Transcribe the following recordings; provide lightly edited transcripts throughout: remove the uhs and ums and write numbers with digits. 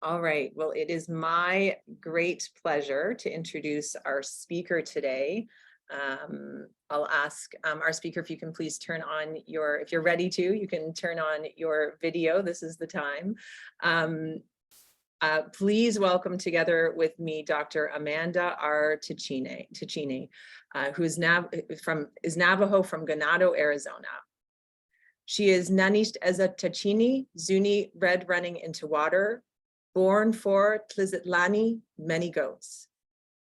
All right, well, it is my great pleasure to introduce our speaker today. I'll ask our speaker if you can please turn on your, if you're ready to, you can turn on your video. This is the time. Please welcome together with me Dr. Amanda R. Tachine, who is Navajo from Ganado, Arizona. She is Nanisht as a Tachine, Zuni, red running into water, born for Tlizitlani, many goats.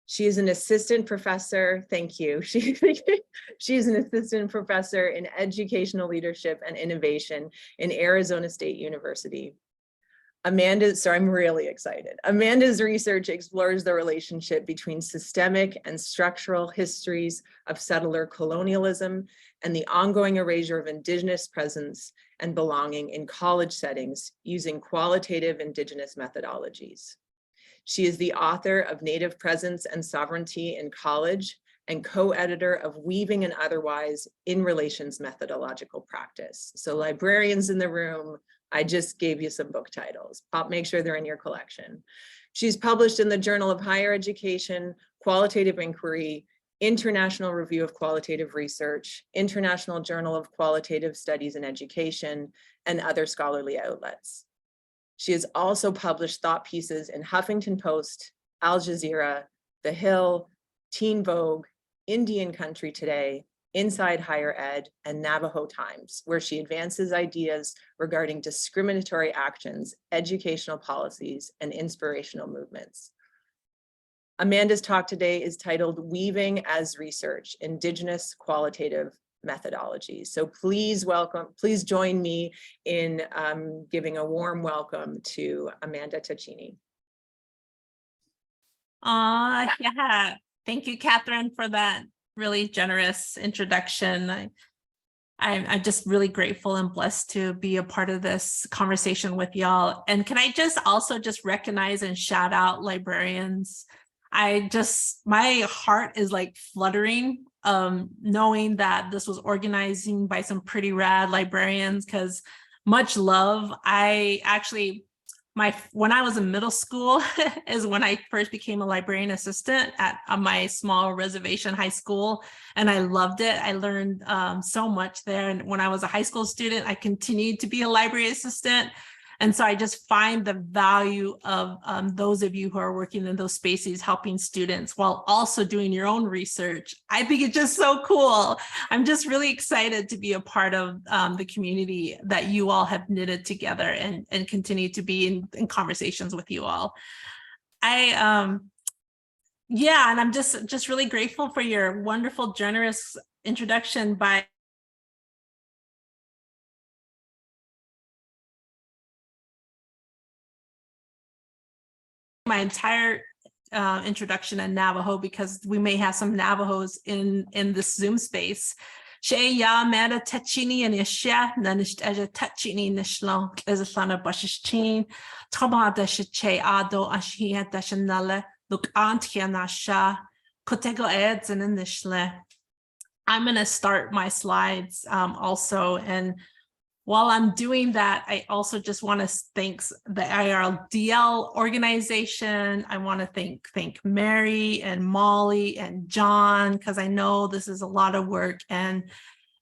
She is an assistant professor, thank you. She's an assistant professor in educational leadership and innovation in Arizona State University. I'm really excited. Amanda's research explores the relationship between systemic and structural histories of settler colonialism and the ongoing erasure of Indigenous presence and belonging in college settings using qualitative Indigenous methodologies. She is the author of Native Presence and Sovereignty in College and co-editor of Weaving and Otherwise in Relations Methodological Practice. So librarians in the room, I just gave you some book titles. Make sure they're in your collection. She's published in the Journal of Higher Education, Qualitative Inquiry, International Review of Qualitative Research, International Journal of Qualitative Studies in Education, and other scholarly outlets. She has also published thought pieces in Huffington Post, Al Jazeera, The Hill, Teen Vogue, Indian Country Today, Inside Higher Ed, and Navajo Times, where she advances ideas regarding discriminatory actions, educational policies, and inspirational movements. Amanda's talk today is titled Weaving as Research, Indigenous Qualitative Methodologies. So please join me in giving a warm welcome to Amanda Tachine. Yeah, thank you, Catherine, for that really generous introduction. I'm just really grateful and blessed to be a part of this conversation with y'all. And can I also recognize and shout out librarians? My heart is like fluttering, knowing that this was organizing by some pretty rad librarians, because much love. When I was in middle school is when I first became a librarian assistant at my small reservation high school, and I loved it. I learned so much there. And when I was a high school student, I continued to be a library assistant. And so I just find the value of those of you who are working in those spaces, helping students while also doing your own research. I think it's just so cool. I'm just really excited to be a part of the community that you all have knitted together and continue to be in conversations with you all. And I'm just really grateful for your wonderful, generous introduction by my entire introduction in Navajo, because we may have some Navajos in this Zoom space. Ya Mada Tachini and Yasha, Nanisht Aja Tachini Nishlo, Ezafana Bashishin, Toma Dashe Ado Ashia Dashanale, look Aunt Hianasha, Kotego Eds and Nishle. I'm going to start my slides also. And while I'm doing that, I also just want to thank the IRDL organization. I want to thank Mary and Molly and John, because I know this is a lot of work and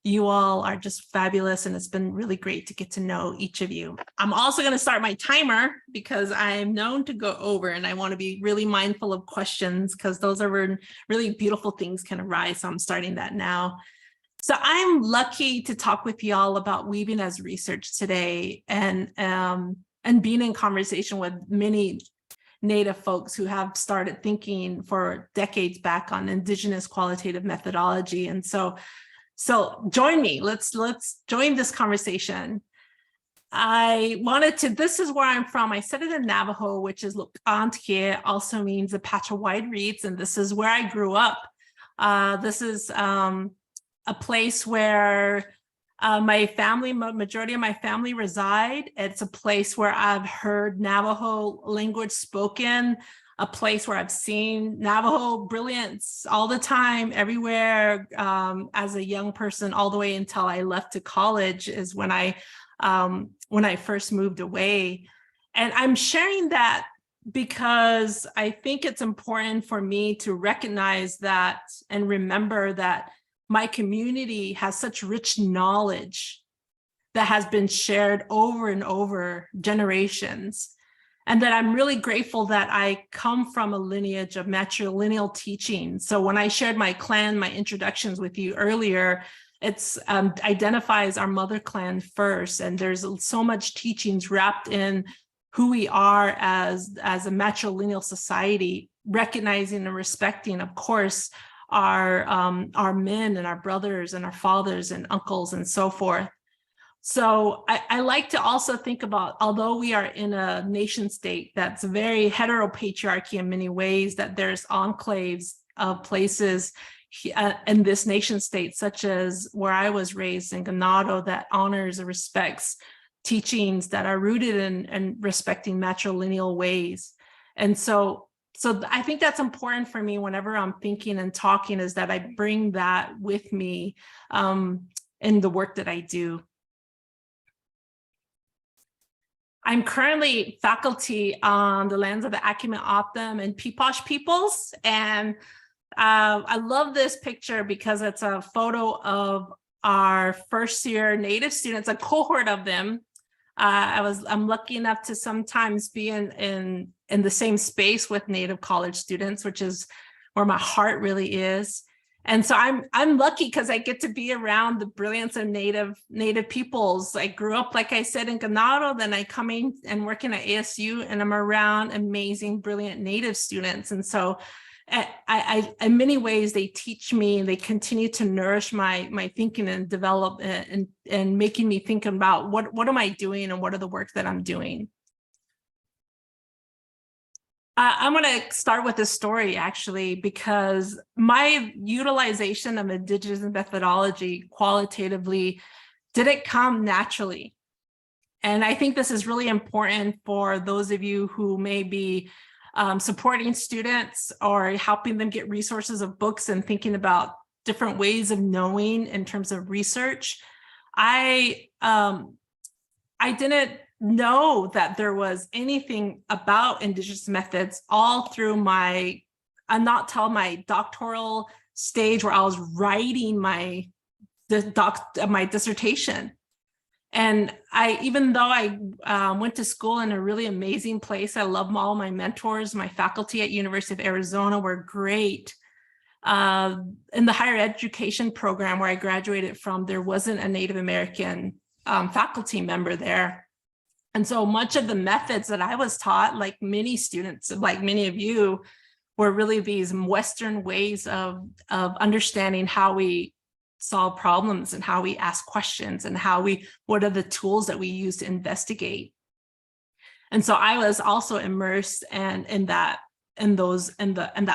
you all are just fabulous. And it's been really great to get to know each of you. I'm also going to start my timer because I'm known to go over, and I want to be really mindful of questions because those are when really beautiful things can arise. So I'm starting that now. So I'm lucky to talk with y'all about weaving as research today, and being in conversation with many Native folks who have started thinking for decades back on Indigenous qualitative methodology. And so join me. Let's join this conversation. This is where I'm from. I said it in Navajo, which is Lu'antkie, also means a patch of wide reeds, and this is where I grew up. This is a place where majority of my family reside. It's a place where I've heard Navajo language spoken, a place where I've seen Navajo brilliance all the time, everywhere, as a young person, all the way until I left to college is when I first moved away. And I'm sharing that because I think it's important for me to recognize that and remember that my community has such rich knowledge that has been shared over and over generations. And that I'm really grateful that I come from a lineage of matrilineal teaching. So when I shared my clan, my introductions with you earlier, it's identifies our mother clan first. And there's so much teachings wrapped in who we are as a matrilineal society, recognizing and respecting, of course, our men and our brothers and our fathers and uncles and so forth. So I like to also think about, although we are in a nation state that's very heteropatriarchy in many ways, that there's enclaves of places in this nation state, such as where I was raised in Ganado, that honors and respects teachings that are rooted in respecting matrilineal ways. And so I think that's important for me whenever I'm thinking and talking, is that I bring that with me in the work that I do. I'm currently faculty on the lands of the Akimen O'odham and Peeposh peoples. And I love this picture because it's a photo of our first year Native students, a cohort of them. I'm lucky enough to sometimes be in the same space with Native college students, which is where my heart really is. And so I'm lucky because I get to be around the brilliance of Native peoples. I grew up, like I said, in Ganado, then I come in and working at ASU, and I'm around amazing, brilliant Native students. And so I in many ways, they teach me, they continue to nourish my thinking and develop and making me think about what am I doing and what are the work that I'm doing. I'm going to start with a story, actually, because my utilization of Indigenous methodology qualitatively didn't come naturally. And I think this is really important for those of you who may be supporting students or helping them get resources of books and thinking about different ways of knowing in terms of research. I didn't know that there was anything about Indigenous methods all through my doctoral stage, where I was writing my dissertation. And even though I went to school in a really amazing place, I love all my mentors. My faculty at University of Arizona were great. In the higher education program where I graduated from, there wasn't a Native American faculty member there. And so much of the methods that I was taught, like many students, like many of you, were really these Western ways of understanding how we solve problems and how we ask questions and what are the tools that we use to investigate. And so I was also immersed in that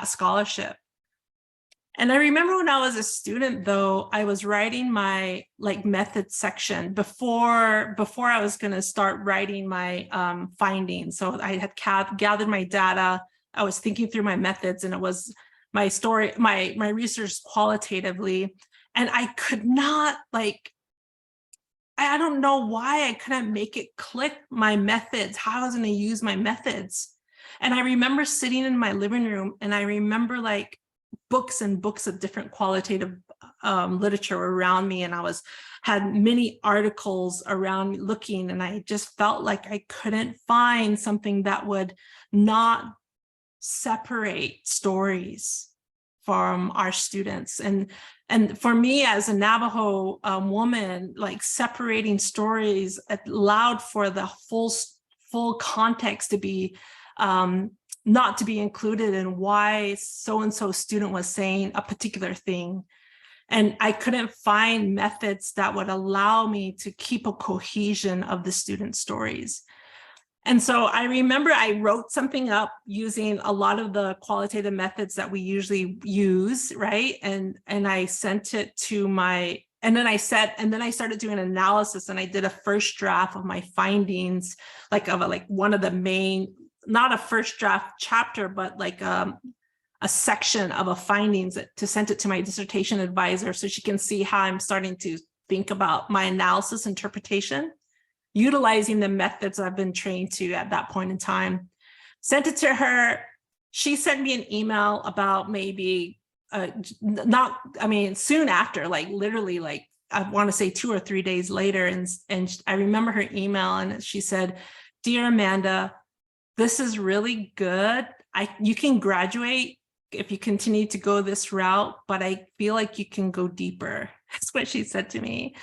scholarship. And I remember when I was a student, though, I was writing my method section before I was going to start writing my findings. So I had gathered my data. I was thinking through my methods, and it was my story, my research qualitatively. And I could not I don't know why I couldn't make it click my methods, how I was going to use my methods. And I remember sitting in my living room, and I remember books and books of different qualitative literature around me. And had many articles around me looking, and I just felt like I couldn't find something that would not separate stories from our students. And for me as a Navajo woman, separating stories allowed for the full context to be not to be included in why so-and-so student was saying a particular thing. And I couldn't find methods that would allow me to keep a cohesion of the student stories. And so I remember I wrote something up using a lot of the qualitative methods that we usually use, right? And I sent it to and then I started doing an analysis, and I did a first draft of my findings, one of the main, not a first draft chapter, but a section of a findings to send it to my dissertation advisor so she can see how I'm starting to think about my analysis interpretation. utilizing the methods I've been trained to at that point in time. Sent it to her. She sent me an email about maybe soon after, like literally, like I want to say 2 or 3 days later. And I remember her email, and she said, "Dear Amanda, this is really good. You can graduate if you continue to go this route, but I feel like you can go deeper." That's what she said to me.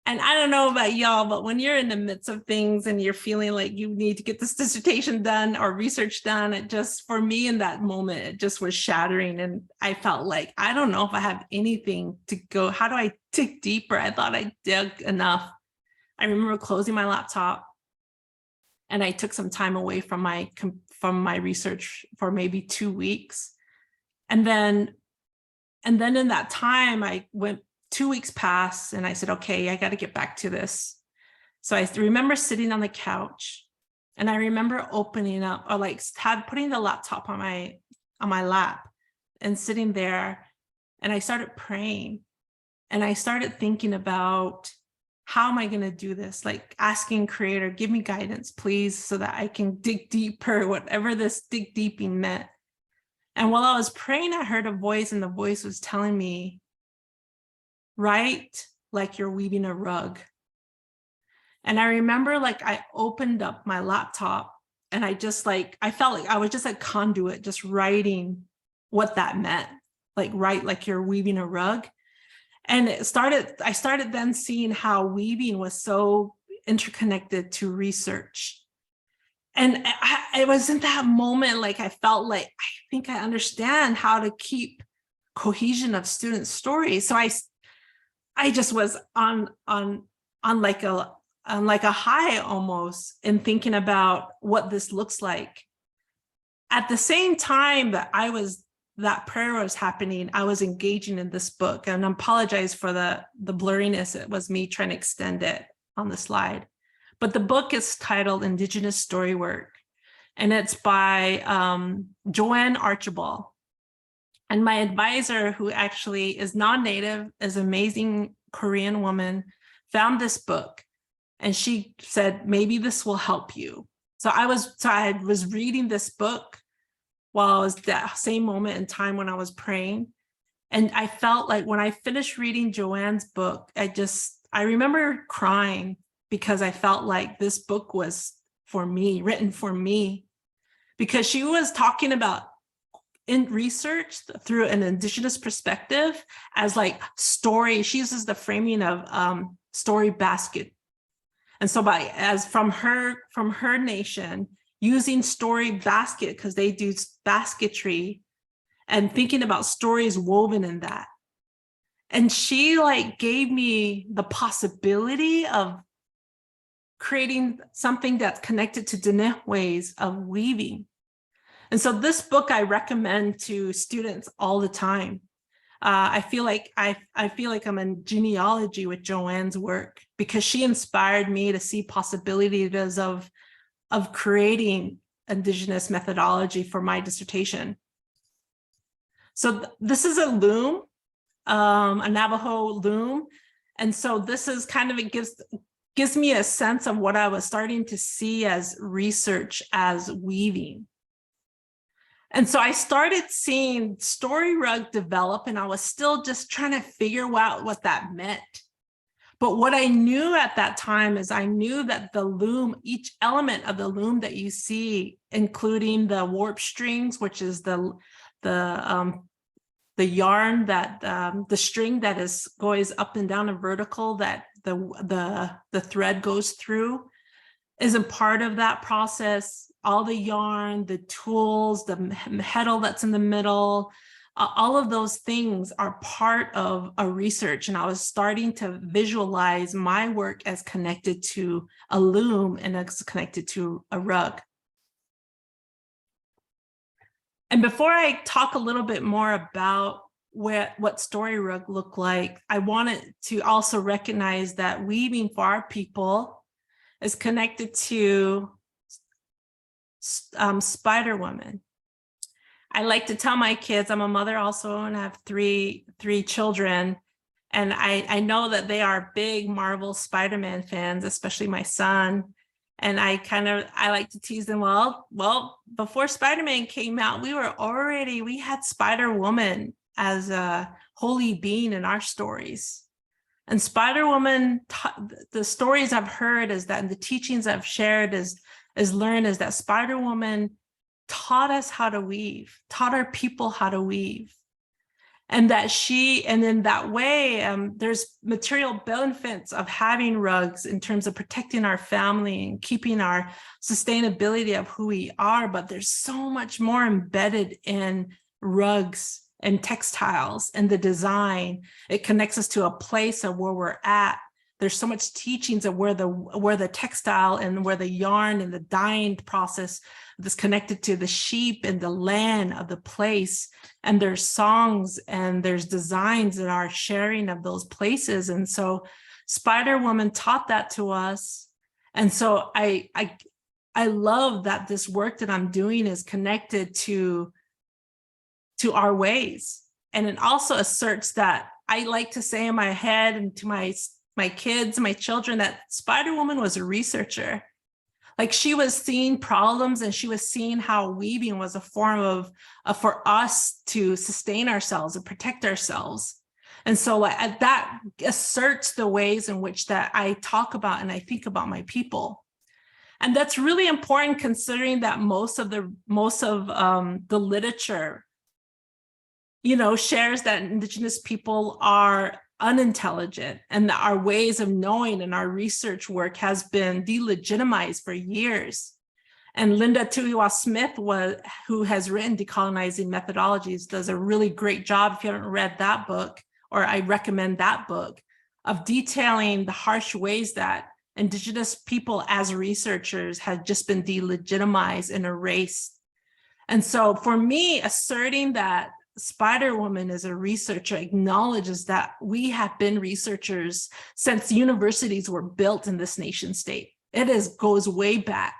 And I don't know about y'all, but when you're in the midst of things and you're feeling like you need to get this dissertation done or research done, it just, for me in that moment, it just was shattering. And I felt like, I don't know if I have anything to go. How do I dig deeper? I thought I dug enough. I remember closing my laptop, and I took some time away from my research for maybe 2 weeks. And then in that time, I went 2 weeks passed, and I said, okay, I got to get back to this. So I remember sitting on the couch, and I remember opening up, or like putting the laptop on my lap and sitting there, and I started praying, and I started thinking about, how am I going to do this? Like asking Creator, give me guidance, please, so that I can dig deeper, whatever this dig deeping meant. And while I was praying, I heard a voice, and the voice was telling me, write like you're weaving a rug. And I remember, like, I opened up my laptop, and I felt like I was just a conduit, just writing what that meant, like write like you're weaving a rug. And I started then seeing how weaving was so interconnected to research. And it was in that moment, like, I felt like, I think I understand how to keep cohesion of student stories. So I just was on like a high almost, in thinking about what this looks like. At the same time that prayer was happening, I was engaging in this book, and I apologize for the blurriness. It was me trying to extend it on the slide. But the book is titled Indigenous Story Work, and it's by Joanne Archibald. And my advisor, who actually is non-native, is an amazing Korean woman, found this book, and she said, maybe this will help you. So I was reading this book while I was that same moment in time when I was praying. And I felt like when I finished reading Joanne's book, I remember crying, because I felt like this book was for me, written for me, because she was talking about in research through an Indigenous perspective as like story. She uses the framing of story basket. And so from her nation, using story basket, because they do basketry, and thinking about stories woven in that. And she like gave me the possibility of creating something that's connected to Diné ways of weaving. And so this book I recommend to students all the time. I feel like I'm in genealogy with Joanne's work, because she inspired me to see possibilities of creating Indigenous methodology for my dissertation. So this is a loom, a Navajo loom. And so this is kind of, it gives me a sense of what I was starting to see as research as weaving. And so I started seeing story rug develop, and I was still just trying to figure out what that meant. But what I knew at that time is I knew that the loom, each element of the loom that you see, including the warp strings, which is the yarn that the string that goes up and down a vertical that the thread goes through, is a part of that process. All the yarn, the tools, the heddle that's in the middle, all of those things are part of a research. And I was starting to visualize my work as connected to a loom and as connected to a rug. And before I talk a little bit more about what story rug looked like, I wanted to also recognize that weaving for our people is connected to Spider Woman. I like to tell my kids, I'm a mother also, and I have three children. And I know that they are big Marvel Spider-Man fans, especially my son. And I like to tease them, well, before Spider-Man came out, we had Spider-Woman as a holy being in our stories. And Spider-Woman, the stories I've heard is that, and the teachings I've shared is that Spider-Woman taught us how to weave, taught our people how to weave. And in that way, there's material benefits of having rugs in terms of protecting our family and keeping our sustainability of who we are. But there's so much more embedded in rugs and textiles and the design. It connects us to a place of where we're at. There's so much teachings of where the textile and where the yarn and the dyeing process is connected to the sheep and the land of the place. And there's songs and there's designs in our sharing of those places. And so Spider-Woman taught that to us. And so I love that this work that I'm doing is connected to our ways. And it also asserts that I like to say in my head and to my kids, my children, that Spider-Woman was a researcher. Like, she was seeing problems and she was seeing how weaving was a form of for us to sustain ourselves and protect ourselves. And so that asserts the ways in which that I talk about and I think about my people. And that's really important, considering that most of the literature, shares that Indigenous people are unintelligent, and that our ways of knowing and our research work has been delegitimized for years. And Linda Tuiwa Smith, who has written Decolonizing Methodologies, does a really great job. If you haven't read that book, or I recommend that book, of detailing the harsh ways that Indigenous people as researchers have just been delegitimized and erased. And so for me, asserting that Spider-Woman as a researcher acknowledges that we have been researchers since universities were built in this nation state. It goes way back.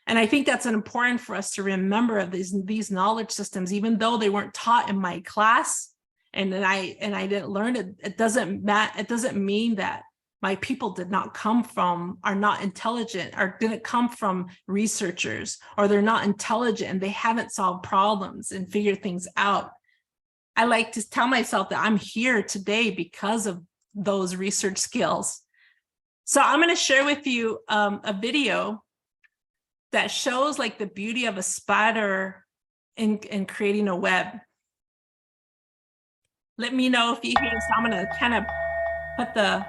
And I think that's important for us to remember of these knowledge systems, even though they weren't taught in my class and I didn't learn it. It doesn't mean that my people are not intelligent, or didn't come from researchers, or they're not intelligent and they haven't solved problems and figured things out. I like to tell myself that I'm here today because of those research skills. So I'm going to share with you a video that shows like the beauty of a spider in creating a web. Let me know if you hear. So I'm going to kind of put the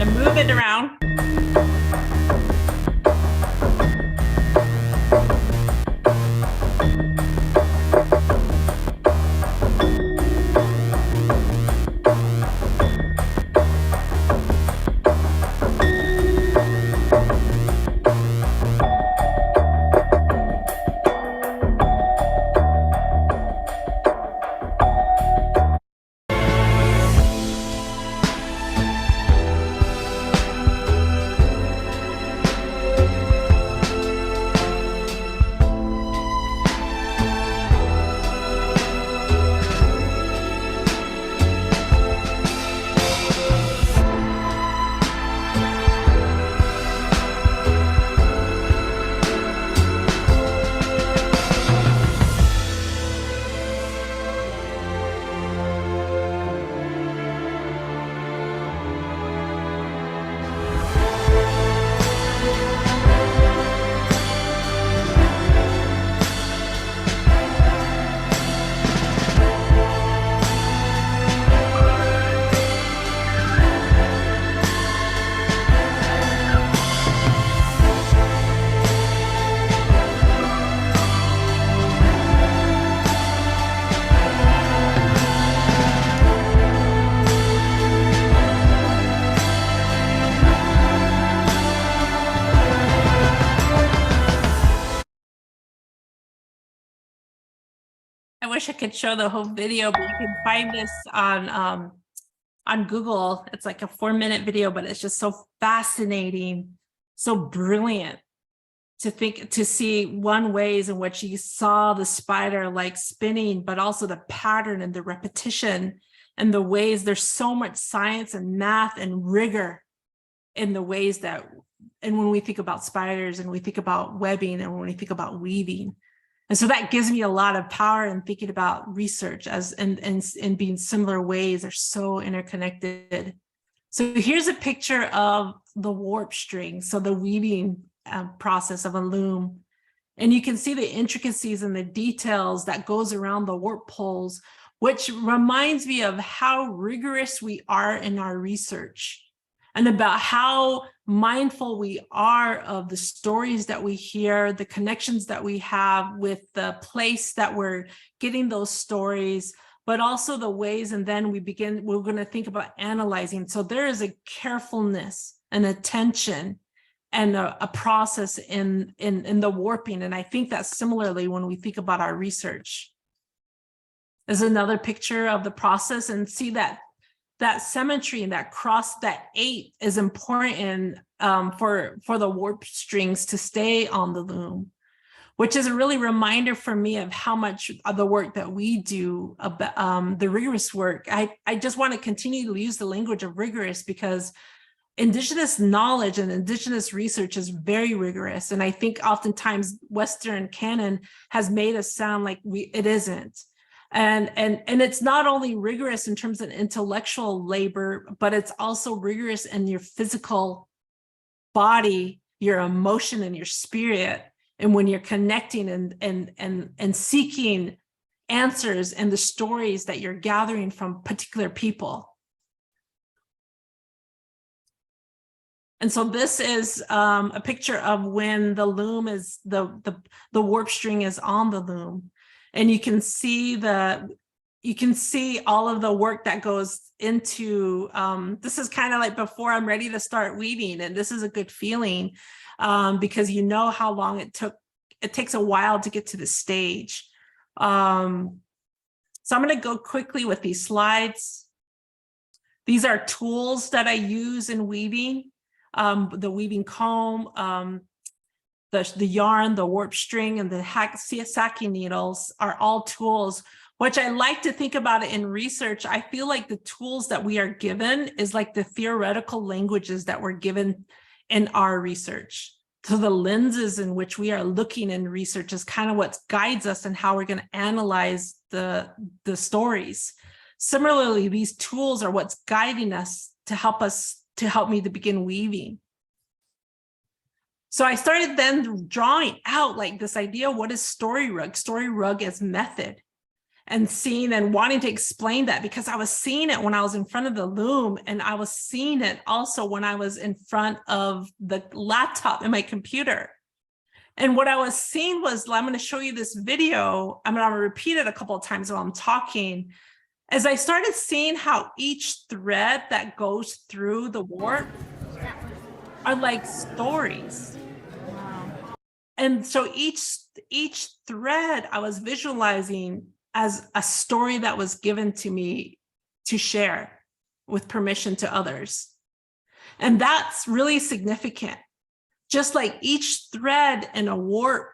move it around. I wish I could show the whole video, but you can find this on on Google. It's like a 4-minute video, but it's just so fascinating, so brilliant to see one ways in which you saw the spider like spinning, but also the pattern and the repetition and the ways there's so much science and math and rigor in the ways that, and when we think about spiders and we think about webbing and when we think about weaving. And so that gives me a lot of power in thinking about research as and being similar ways are so interconnected. So here's a picture of the warp string. So the weaving process of a loom. And you can see the intricacies and the details that goes around the warp poles, which reminds me of how rigorous we are in our research and about how mindful we are of the stories that we hear, the connections that we have with the place that we're getting those stories, but also the ways, and then we're going to think about analyzing. So there is a carefulness and attention and a process in the warping. And I think that similarly when we think about our research. There's another picture of the process, and see that symmetry and that cross, that 8 is important for the warp strings to stay on the loom, which is a really reminder for me of how much of the work that we do, the rigorous work. I just want to continue to use the language of rigorous because Indigenous knowledge and Indigenous research is very rigorous. And I think oftentimes Western canon has made us sound like it isn't. And it's not only rigorous in terms of intellectual labor, but it's also rigorous in your physical body, your emotion, and your spirit. And when you're connecting and seeking answers and the stories that you're gathering from particular people. And so this is a picture of when the loom is, the warp string is on the loom. And you can see all of the work that goes into, this is kind of like before I'm ready to start weaving. And this is a good feeling because you know how long it takes a while to get to the stage. So I'm going to go quickly with these slides. These are tools that I use in weaving. The weaving comb, the yarn, the warp string, and the sacking needles are all tools, which I like to think about it in research. I feel like the tools that we are given is like the theoretical languages that we're given in our research. So the lenses in which we are looking in research is kind of what guides us and how we're going to analyze the stories. Similarly, these tools are what's guiding us to help me to begin weaving. So I started then drawing out like this idea, what is story rug? Story rug as method, and seeing and wanting to explain that because I was seeing it when I was in front of the loom, and I was seeing it also when I was in front of the laptop in my computer. And what I was seeing was, I'm going to show you this video. I'm going to repeat it a couple of times while I'm talking. As I started seeing how each thread that goes through the warp are like stories. And so each thread I was visualizing as a story that was given to me to share with permission to others. And that's really significant. Just like each thread in a warp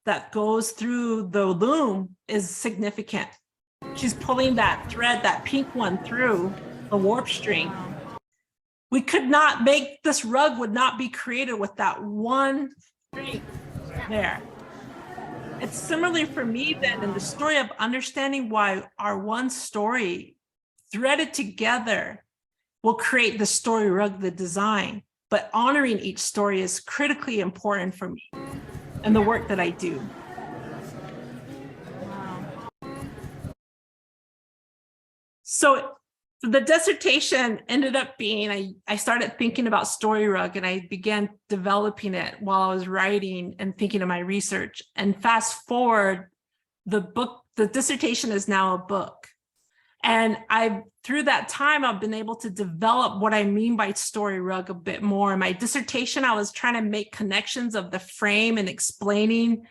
that goes through the loom is significant. She's pulling that thread, that pink one, through the warp string. We could not make, this rug would not be created with that one string there. It's similarly for me then in the story of understanding why our one story threaded together will create the story rug, the design, but honoring each story is critically important for me and the work that I do. So the dissertation ended up being, I started thinking about story rug and I began developing it while I was writing and thinking of my research. And fast forward, the dissertation is now a book. And through that time, I've been able to develop what I mean by story rug a bit more. In my dissertation, I was trying to make connections of the frame and explaining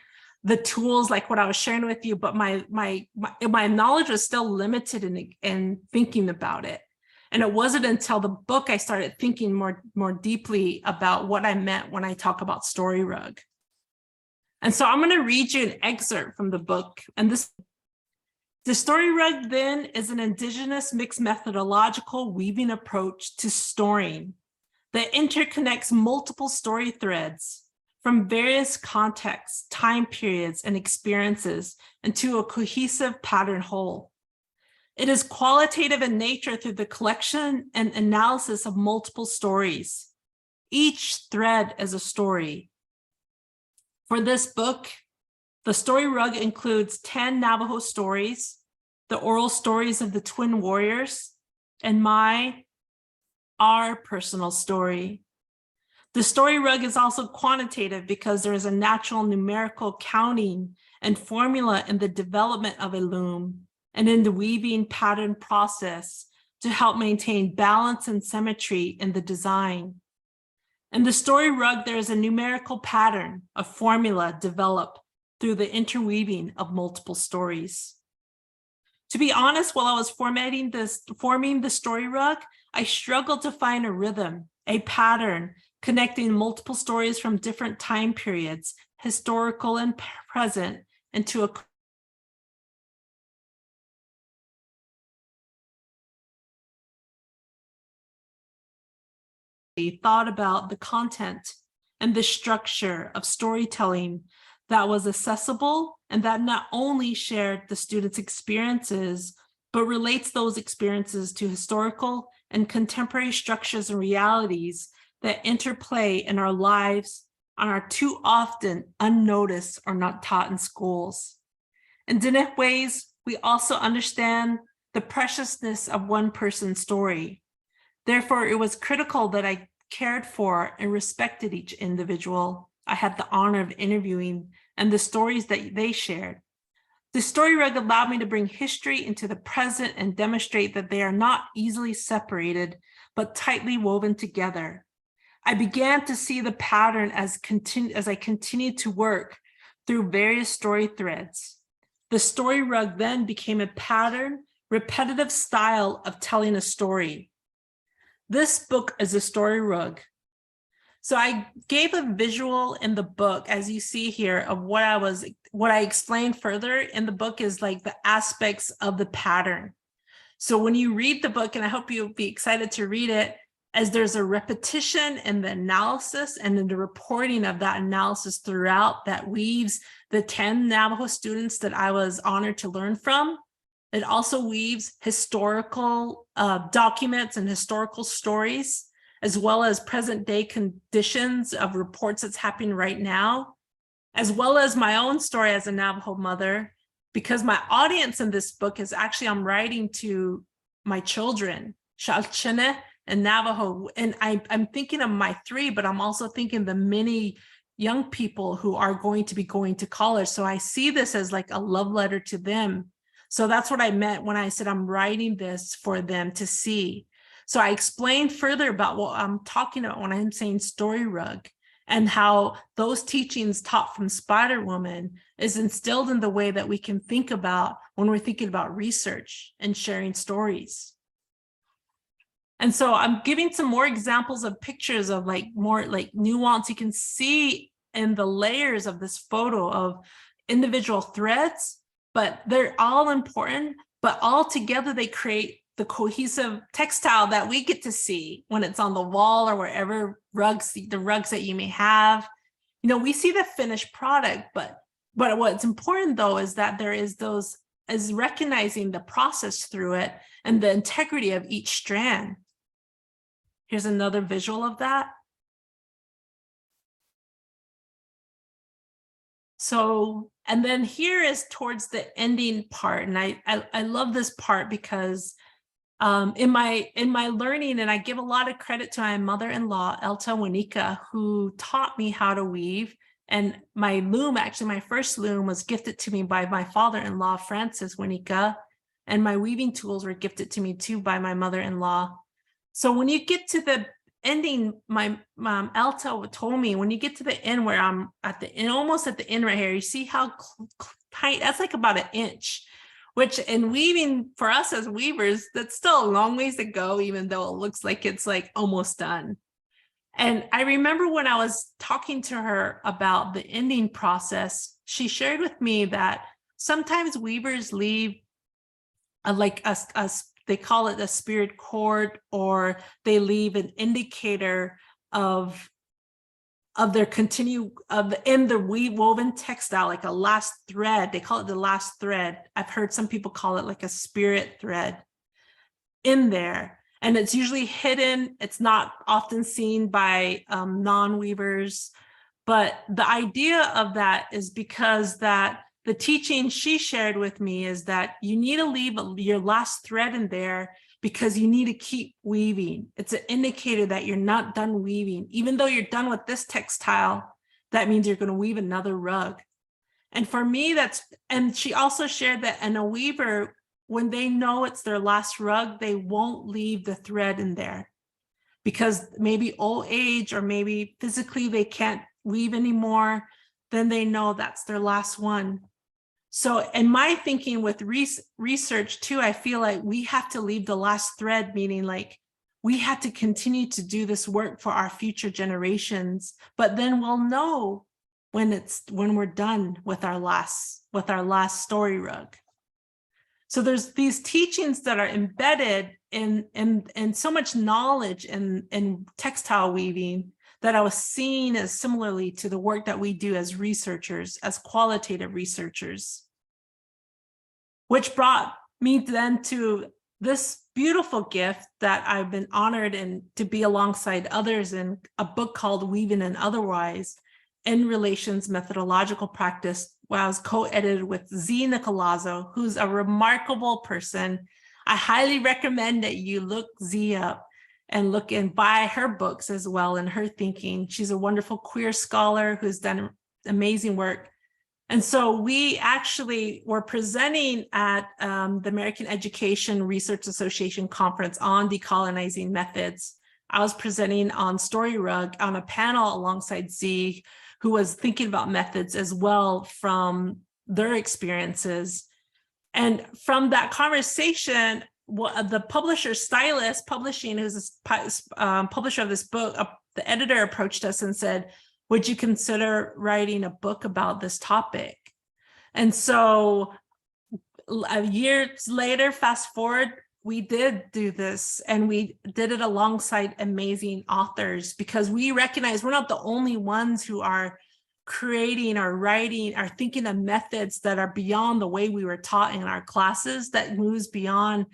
the tools like what I was sharing with you, but my knowledge was still limited in thinking about it. And it wasn't until the book I started thinking more deeply about what I meant when I talk about story rug. And so I'm going to read you an excerpt from the book. And the story rug then is an indigenous mixed methodological weaving approach to storing that interconnects multiple story threads from various contexts, time periods, and experiences into a cohesive pattern whole. It is qualitative in nature through the collection and analysis of multiple stories. Each thread is a story. For this book, the story rug includes 10 Navajo stories, the oral stories of the twin warriors, and our personal story. The story rug is also quantitative because there is a natural numerical counting and formula in the development of a loom and in the weaving pattern process to help maintain balance and symmetry in the design. In the story rug, there is a numerical pattern, a formula developed through the interweaving of multiple stories. To be honest, while I was forming the story rug, I struggled to find a rhythm, a pattern connecting multiple stories from different time periods, historical and present, into a thought about the content and the structure of storytelling that was accessible and that not only shared the students' experiences, but relates those experiences to historical and contemporary structures and realities that interplay in our lives and are too often unnoticed or not taught in schools. In different ways, we also understand the preciousness of one person's story. Therefore, it was critical that I cared for and respected each individual I had the honor of interviewing and the stories that they shared. The story rug allowed me to bring history into the present and demonstrate that they are not easily separated, but tightly woven together. I began to see the pattern as I continued to work through various story threads. The story rug then became a pattern, repetitive style of telling a story. This book is a story rug. So I gave a visual in the book, as you see here, of what I explained further in the book is like the aspects of the pattern. So when you read the book, and I hope you'll be excited to read it, as there's a repetition in the analysis and in the reporting of that analysis throughout that weaves the 10 Navajo students that I was honored to learn from. It also weaves historical documents and historical stories, as well as present day conditions of reports that's happening right now, as well as my own story as a Navajo mother, because my audience in this book is actually, I'm writing to my children, Tachine and Navajo. And I'm thinking of my 3, but I'm also thinking the many young people who are going to be going to college. So I see this as like a love letter to them. So that's what I meant when I said I'm writing this for them to see. So I explained further about what I'm talking about when I'm saying story rug, and how those teachings taught from Spider Woman is instilled in the way that we can think about when we're thinking about research and sharing stories. And so I'm giving some more examples of pictures of like more like nuance. You can see in the layers of this photo of individual threads, but they're all important, but all together they create the cohesive textile that we get to see when it's on the wall or wherever the rugs that you may have. You know, we see the finished product, but what's important though is that there is recognizing the process through it and the integrity of each strand. Here's another visual of that. So, and then here is towards the ending part. And I love this part because in my learning, and I give a lot of credit to my mother-in-law, Elta Wanika, who taught me how to weave. And my loom, actually my first loom was gifted to me by my father-in-law, Francis Wanika. And my weaving tools were gifted to me too by my mother-in-law. So when you get to the ending, my mom, Elta, told me, when you get to the end where I'm at the end, almost at the end right here, you see how tight, that's like about 1 inch. which in weaving for us as weavers, that's still a long ways to go, even though it looks like it's like almost done. And I remember when I was talking to her about the ending process, she shared with me that sometimes weavers leave they call it a spirit cord, or they leave an indicator of their in the woven textile, like a last thread. They call it the last thread. I've heard some people call it like a spirit thread in there. And it's usually hidden. It's not often seen by non-weavers. But the idea of that is because that the teaching she shared with me is that you need to leave your last thread in there because you need to keep weaving. It's an indicator that you're not done weaving. Even though you're done with this textile, that means you're going to weave another rug. And for me, and she also shared that in a weaver, when they know it's their last rug, they won't leave the thread in there because maybe old age or maybe physically they can't weave anymore, then they know that's their last one. So in my thinking with research too, I feel like we have to leave the last thread, meaning like we have to continue to do this work for our future generations, but then we'll know when we're done with our last story rug. So there's these teachings that are embedded in so much knowledge in textile weaving that I was seeing as similarly to the work that we do as researchers, as qualitative researchers, which brought me then to this beautiful gift that I've been honored to be alongside others in a book called Weaving and Otherwise, in Relations Methodological Practice, where I was co-edited with Z Nicolazzo, who's a remarkable person. I highly recommend that you look Z up and look and buy her books as well and her thinking. She's a wonderful queer scholar who's done amazing work. And so we actually were presenting at the American Education Research Association conference on decolonizing methods. I was presenting on Story Rug on a panel alongside Z, who was thinking about methods as well from their experiences. And from that conversation, the publisher, Stylus Publishing, who's a publisher of this book, the editor approached us and said, would you consider writing a book about this topic? And so years later, fast forward, we did do this, and we did it alongside amazing authors because we recognize we're not the only ones who are creating or writing or thinking of methods that are beyond the way we were taught in our classes, that moves beyond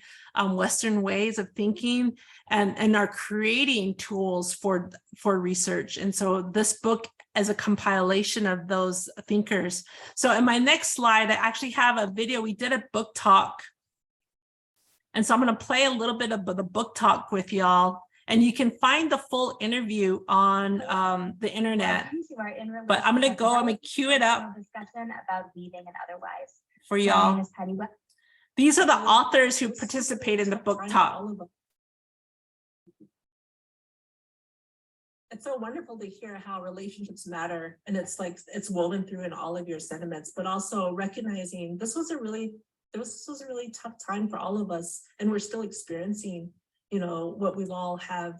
Western ways of thinking, and are creating tools for research. And so this book is a compilation of those thinkers. So in my next slide, I actually have a video. We did a book talk. And so I'm going to play a little bit of the book talk with y'all. And you can find the full interview on the internet. But I'm going to cue it up discussion about weaving and otherwise for y'all. These are the authors who participate in the book talk. It's so wonderful to hear how relationships matter, and it's like it's woven through in all of your sentiments, but also recognizing this was a really tough time for all of us, and we're still experiencing, what we've all have,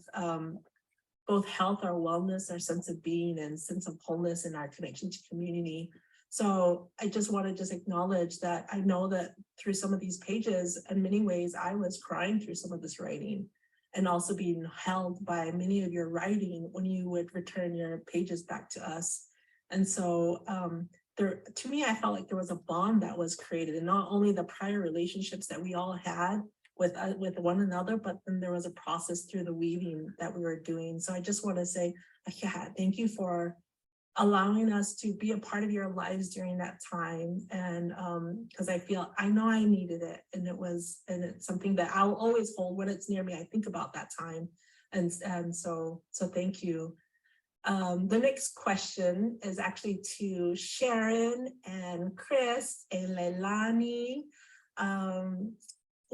both health, our wellness, our sense of being, and sense of wholeness in our connection to community. So I just want to acknowledge that I know that through some of these pages, in many ways, I was crying through some of this writing, and also being held by many of your writing when you would return your pages back to us. And so to me, I felt like there was a bond that was created, and not only the prior relationships that we all had with one another, but then there was a process through the weaving that we were doing. So I just want to say, thank you for allowing us to be a part of your lives during that time. And because I know I needed it, and it's something that I'll always hold when it's near me. I think about that time. And so thank you. The next question is actually to Sharon and Chris and Leilani.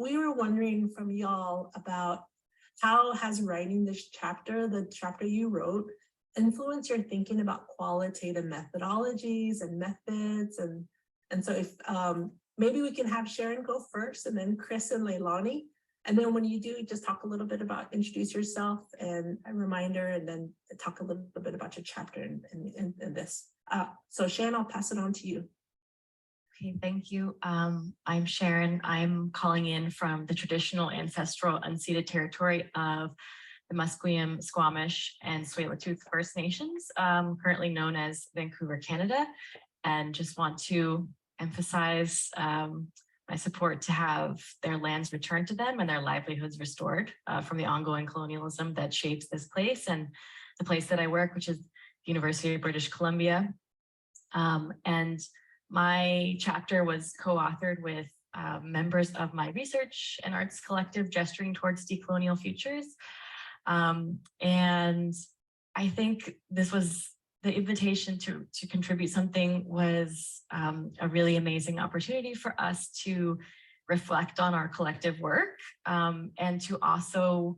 We were wondering from y'all about how has writing this chapter, the chapter you wrote, influence your thinking about qualitative methodologies and methods, and so if maybe we can have Sharon go first and then Chris and Leilani. And then when you do, just talk a little bit about introduce yourself and a reminder, and then talk a little bit about your chapter and this. So Sharon, I'll pass it on to you. Okay, thank you. I'm Sharon. I'm calling in from the traditional ancestral unceded territory of the Musqueam, Squamish, and Tsleil-Waututh First Nations, currently known as Vancouver, Canada, and just want to emphasize my support to have their lands returned to them and their livelihoods restored from the ongoing colonialism that shapes this place and the place that I work, which is the University of British Columbia. And my chapter was co-authored with members of my research and arts collective, Gesturing Towards Decolonial Futures. And I think this was the invitation to contribute something was a really amazing opportunity for us to reflect on our collective work and to also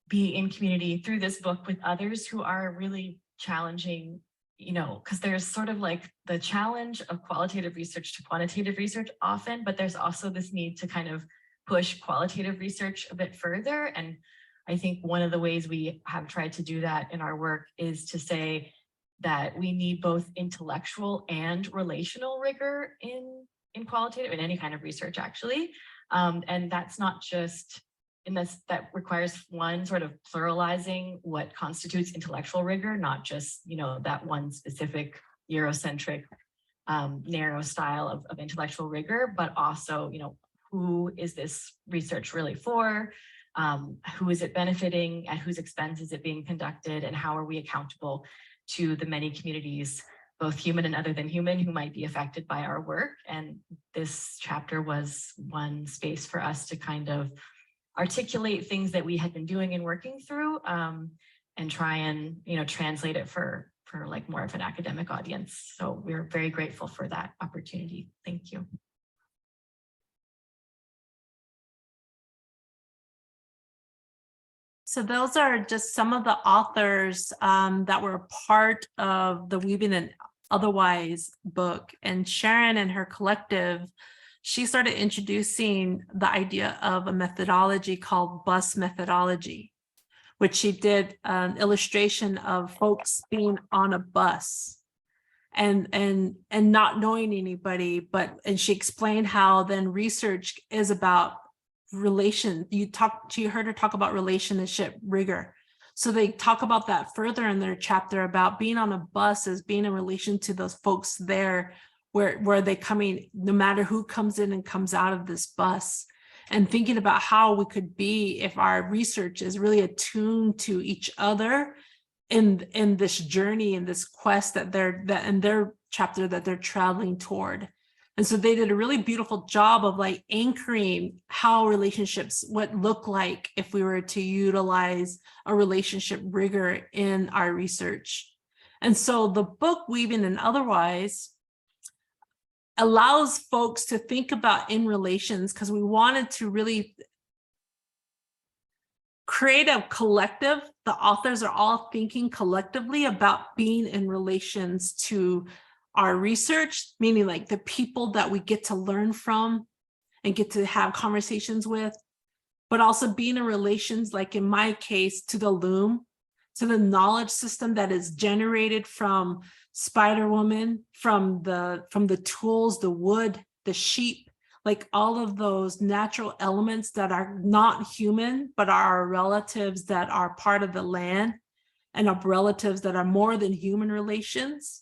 be in community through this book with others who are really challenging, you know, because there's sort of like the challenge of qualitative research to quantitative research often, but there's also this need to kind of push qualitative research a bit further. And I think one of the ways we have tried to do that in our work is to say that we need both intellectual and relational rigor in qualitative, in any kind of research actually. And that's not just in this, that requires one sort of pluralizing what constitutes intellectual rigor, not just, you know, that one specific Eurocentric narrow style of intellectual rigor, but also, you know, who is this research really for? Who is it benefiting, at whose expense is it being conducted, and how are we accountable to the many communities, both human and other than human, who might be affected by our work? And this chapter was one space for us to kind of articulate things that we had been doing and working through, and try and, you know, translate it for like more of an academic audience. So we're very grateful for that opportunity. Thank you. So those are just some of the authors that were a part of the Weaving and Otherwise book. And Sharon and her collective, she started introducing the idea of a methodology called bus methodology, which she did an illustration of folks being on a bus and not knowing anybody, and she explained how then research is about relation. You heard her talk about relationship rigor. So they talk about that further in their chapter about being on a bus as being in relation to those folks there, where they coming, no matter who comes in and comes out of this bus, and thinking about how we could be if our research is really attuned to each other in this journey, in this quest that in their chapter that they're traveling toward. And so they did a really beautiful job of like anchoring how relationships would look like if we were to utilize a relationship rigor in our research. And so the book Weaving and Otherwise allows folks to think about in relations, because we wanted to really create a collective. The authors are all thinking collectively about being in relations to our research, meaning like the people that we get to learn from and get to have conversations with, but also being in relations, like in my case, to the loom, to the knowledge system that is generated from Spider Woman, from the tools, the wood, the sheep, like all of those natural elements that are not human, but are our relatives that are part of the land, and our relatives that are more than human relations.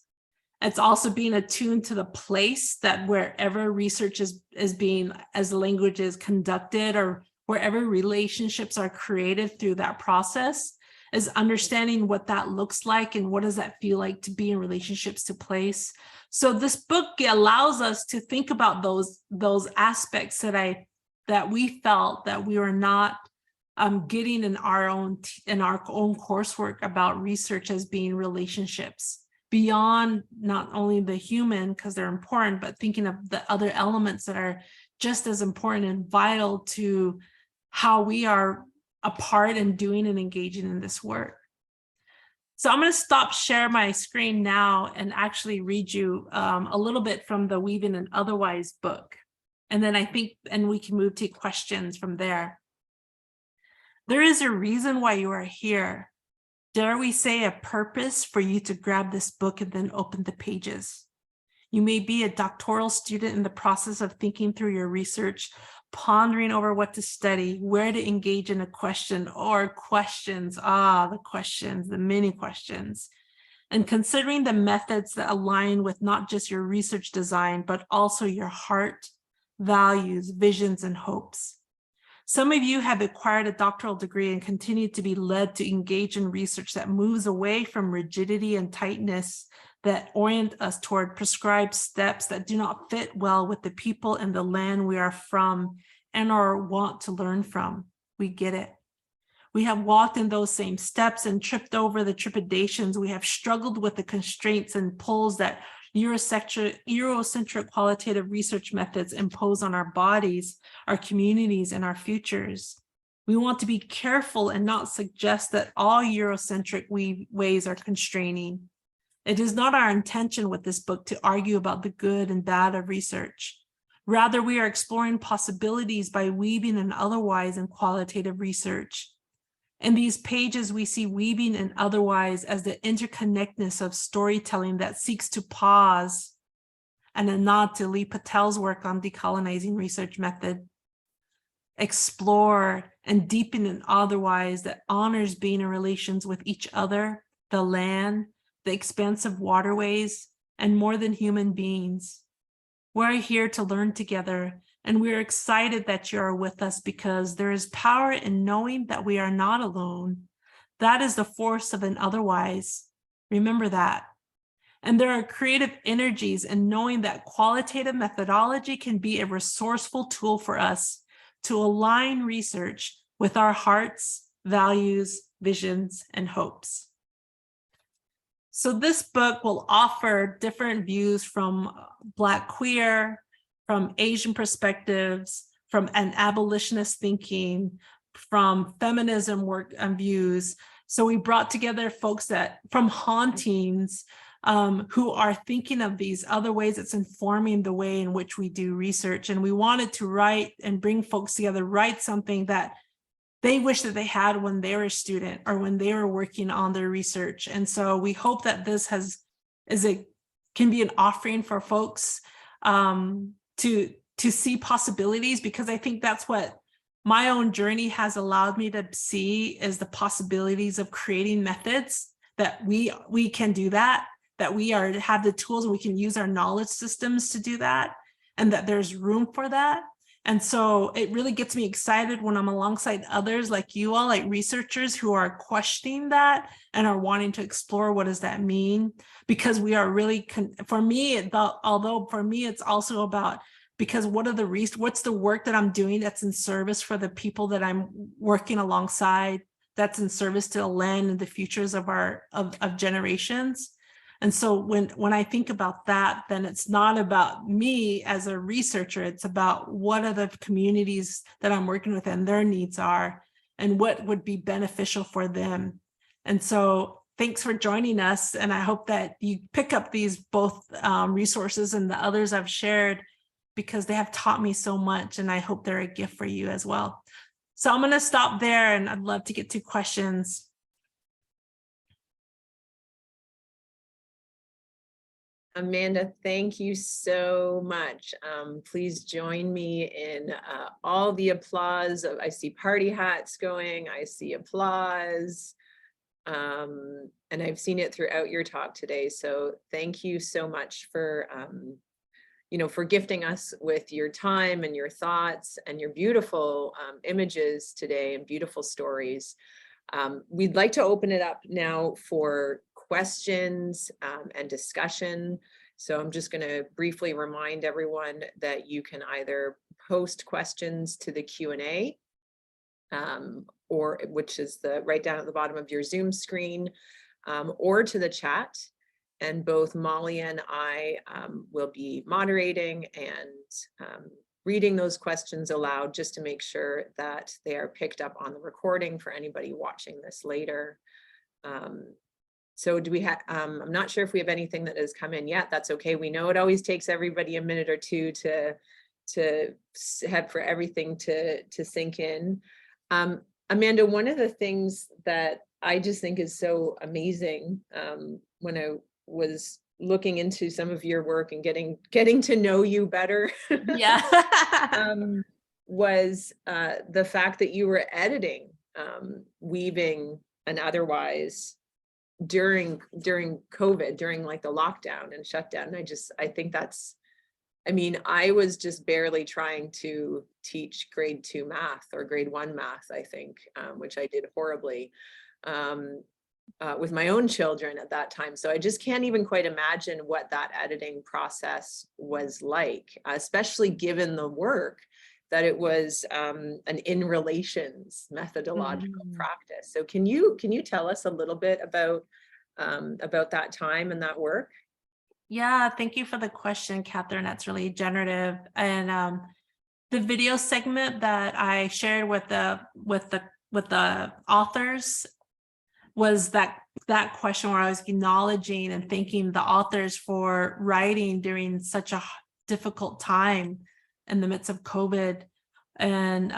It's also being attuned to the place that wherever research is being, as the language is conducted, or wherever relationships are created through that process, is understanding what that looks like and what does that feel like to be in relationships to place. So this book allows us to think about those aspects that we felt that we were not getting in our own coursework about research as being relationships beyond not only the human, because they're important, but thinking of the other elements that are just as important and vital to how we are a part in doing and engaging in this work. So I'm going to stop share my screen now and actually read you a little bit from the Weaving and Otherwise book. And then and we can move to questions from there. There is a reason why you are here. Dare we say a purpose for you to grab this book and then open the pages. You may be a doctoral student in the process of thinking through your research, pondering over what to study, where to engage in a question or questions, the questions, the many questions, and considering the methods that align with not just your research design, but also your heart, values, visions, and hopes. Some of you have acquired a doctoral degree and continue to be led to engage in research that moves away from rigidity and tightness that orient us toward prescribed steps that do not fit well with the people and the land we are from and or want to learn from. We get it. We have walked in those same steps and tripped over the trepidations. We have struggled with the constraints and pulls that Eurocentric qualitative research methods impose on our bodies, our communities, and our futures. We want to be careful and not suggest that all Eurocentric ways are constraining. It is not our intention with this book to argue about the good and bad of research. Rather, we are exploring possibilities by weaving and otherwise in qualitative research. In these pages, we see weaving and otherwise as the interconnectedness of storytelling that seeks to pause, and a nod to Lee Patel's work on decolonizing research method, explore and deepen an otherwise that honors being in relations with each other, the land, the expansive waterways, and more than human beings. We're here to learn together, and we're excited that you are with us because there is power in knowing that we are not alone. That is the force of an otherwise. Remember that. And there are creative energies in knowing that qualitative methodology can be a resourceful tool for us to align research with our hearts, values, visions, and hopes. So this book will offer different views from Black queer, from Asian perspectives, from an abolitionist thinking, from feminism work and views. So we brought together folks from hauntings who are thinking of these other ways that's informing the way in which we do research. And we wanted to write and bring folks together, write something that they wish that they had when they were a student or when they were working on their research. And so we hope that this can be an offering for folks to see possibilities, because I think that's what my own journey has allowed me to see is the possibilities of creating methods that we can do that we have the tools and we can use our knowledge systems to do that, and that there's room for that. And so it really gets me excited when I'm alongside others like you all, like researchers who are questioning that and are wanting to explore what does that mean, because we are really, for me, it's also about, because what's the work that I'm doing that's in service for the people that I'm working alongside, that's in service to the land and the futures of of generations. And so when I think about that, then it's not about me as a researcher, it's about what are the communities that I'm working with and their needs are, and what would be beneficial for them. And so thanks for joining us. And I hope that you pick up these both resources and the others I've shared, because they have taught me so much, and I hope they're a gift for you as well. So I'm going to stop there, and I'd love to get to questions. Amanda, thank you so much. Please join me in all the applause. I see party hats going, I see applause, and I've seen it throughout your talk today. So thank you so much for, for gifting us with your time and your thoughts and your beautiful images today and beautiful stories. We'd like to open it up now for questions and discussion. So I'm just going to briefly remind everyone that you can either post questions to the Q&A, or which is right down at the bottom of your Zoom screen, or to the chat. And both Molly and I will be moderating and reading those questions aloud, just to make sure that they are picked up on the recording for anybody watching this later. So do we have, I'm not sure if we have anything that has come in yet. That's okay. We know it always takes everybody a minute or two to head for everything to sink in. Amanda, one of the things that I just think is so amazing when I was looking into some of your work and getting to know you better Yeah. was the fact that you were editing, weaving and otherwise during COVID, during like the lockdown and shutdown. I think that's, I mean, I was just barely trying to teach grade 2 math or grade 1 math, I think, which I did horribly with my own children at that time. So I just can't even quite imagine what that editing process was like, especially given the work that it was an in relations methodological practice. So can you tell us a little bit about that time and that work? Yeah, thank you for the question, Catherine. That's really generative. And the video segment that I shared with the authors was that question where I was acknowledging and thanking the authors for writing during such a difficult time in the midst of COVID. And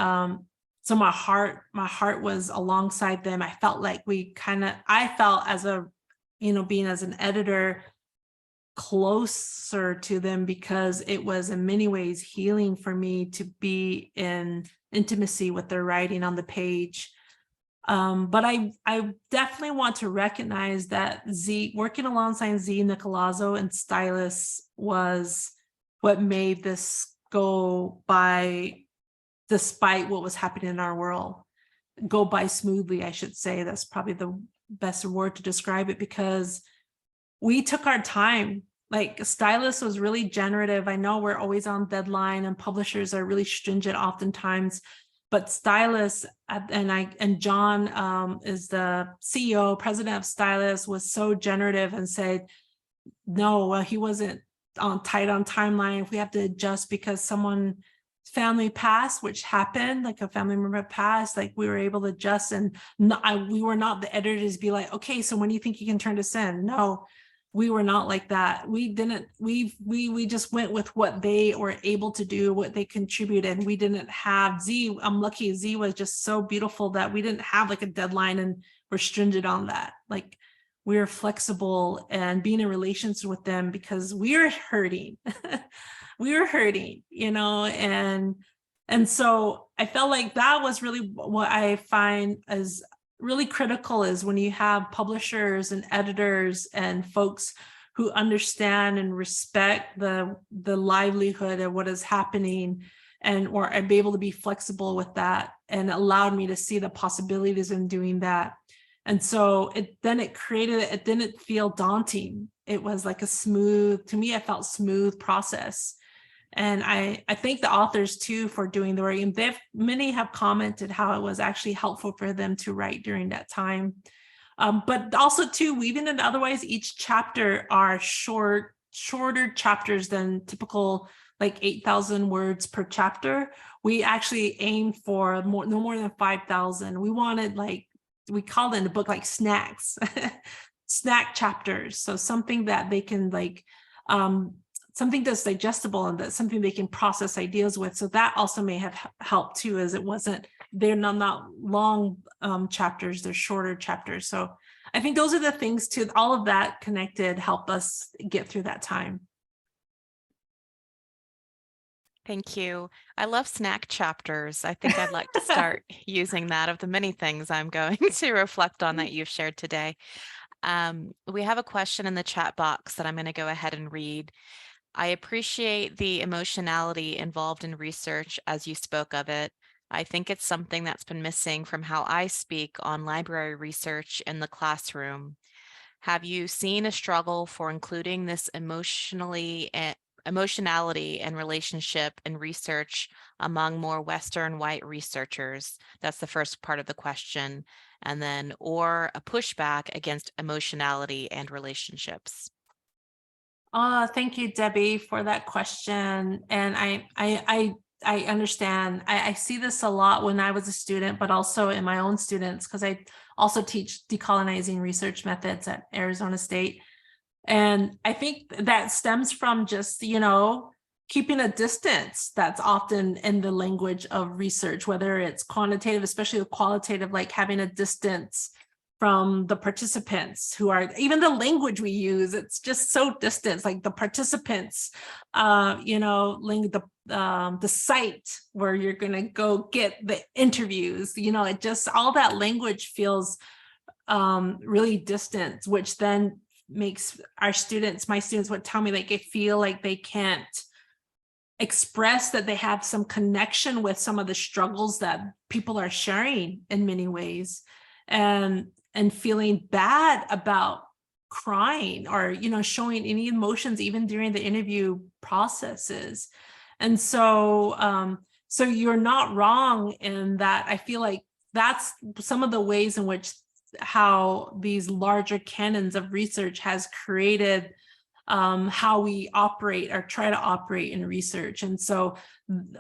so my heart was alongside them. I felt like I felt as a, being as an editor, closer to them, because it was in many ways healing for me to be in intimacy with their writing on the page. But I definitely want to recognize that working alongside Z Nicolazzo and Stylus was what made this go by, despite what was happening in our world, go by smoothly, I should say. That's probably the best word to describe it, because we took our time. Like, Stylus was really generative. I know we're always on deadline and publishers are really stringent oftentimes, but Stylus and John is the CEO, president of Stylus, was so generative and said, no, he wasn't tight on timeline. If we have to adjust because someone's family passed, which happened, like a family member passed, like we were able to adjust, and we were not the editors be like, okay, so when do you think you can turn this in? No, we were not like that. We didn't, we just went with what they were able to do, what they contributed. We didn't have Z. I'm lucky Z was just so beautiful that we didn't have like a deadline and we're stringent on that. Like, we were flexible and being in relations with them because we were hurting. We were hurting, and so I felt like that was really what I find as really critical, is when you have publishers and editors and folks who understand and respect the livelihood of what is happening, or be able to be flexible with that, and allowed me to see the possibilities in doing that. And so it didn't feel daunting. It was like to me, I felt smooth process. And I thank the authors too for doing the work. And many have commented how it was actually helpful for them to write during that time. But also too, weaving and otherwise, each chapter are shorter chapters than typical, like 8,000 words per chapter. We actually aimed for no more than 5,000. We wanted, like, we called it in the book like snacks, snack chapters. So something that they can something that's digestible and that's something they can process ideas with. So that also may have helped too, as they're not long chapters, they're shorter chapters. So I think those are the things too, all of that connected helped us get through that time. Thank you. I love snack chapters. I think I'd like to start using that, of the many things I'm going to reflect on that you've shared today. We have a question in the chat box that I'm going to go ahead and read. I appreciate the emotionality involved in research as you spoke of it. I think it's something that's been missing from how I speak on library research in the classroom. Have you seen a struggle for including this emotionality and relationship in research among more Western white researchers? That's the first part of the question. And then, or a pushback against emotionality and relationships. Thank you, Debbie, for that question. And I understand. I see this a lot when I was a student, but also in my own students, because I also teach decolonizing research methods at Arizona State. And I think that stems from just, keeping a distance that's often in the language of research, whether it's quantitative, especially with qualitative, like having a distance from the participants who are, even the language we use, it's just so distant, like the participants, the site where you're going to go get the interviews, it just, all that language feels really distant, which then makes my students would tell me, like, they feel like they can't express that they have some connection with some of the struggles that people are sharing in many ways, and feeling bad about crying or, showing any emotions even during the interview processes. And so, so you're not wrong in that. I feel like that's some of the ways in which how these larger canons of research has created how we operate or try to operate in research. And so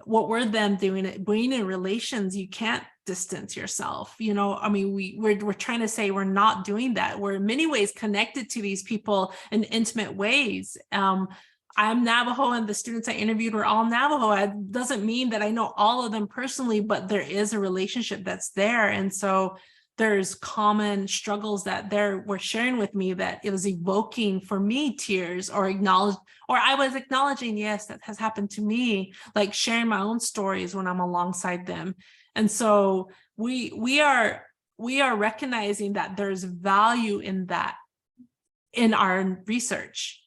what we're then doing, being in relations, you can't distance yourself. We're trying to say we're not doing that. We're in many ways connected to these people in intimate ways. I'm Navajo, and the students I interviewed were all Navajo. It doesn't mean that I know all of them personally, but there is a relationship that's there. And so there's common struggles that they were sharing with me that it was evoking for me tears, or I was acknowledging, yes, that has happened to me, like sharing my own stories when I'm alongside them. And so we are recognizing that there's value in that in our research,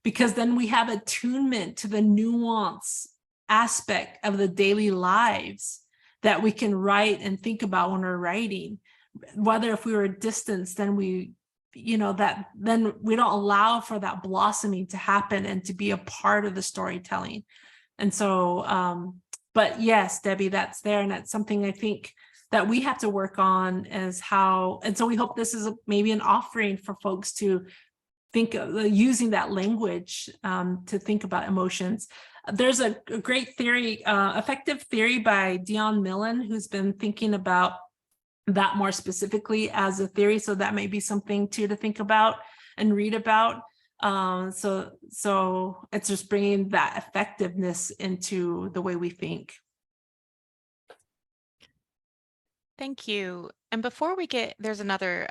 because then we have attunement to the nuance aspect of the daily lives that we can write and think about when we're writing. Whether if we were distanced, then then we don't allow for that blossoming to happen and to be a part of the storytelling. And so, but yes, Debbie, that's there. And that's something I think that we have to work on, is how, and so we hope this is maybe an offering for folks to think of using that language to think about emotions. There's a great theory, affective theory by Dion Millen, who's been thinking about that more specifically as a theory. So that may be something too to think about and read about. So it's just bringing that effectiveness into the way we think. Thank you. And before we there's another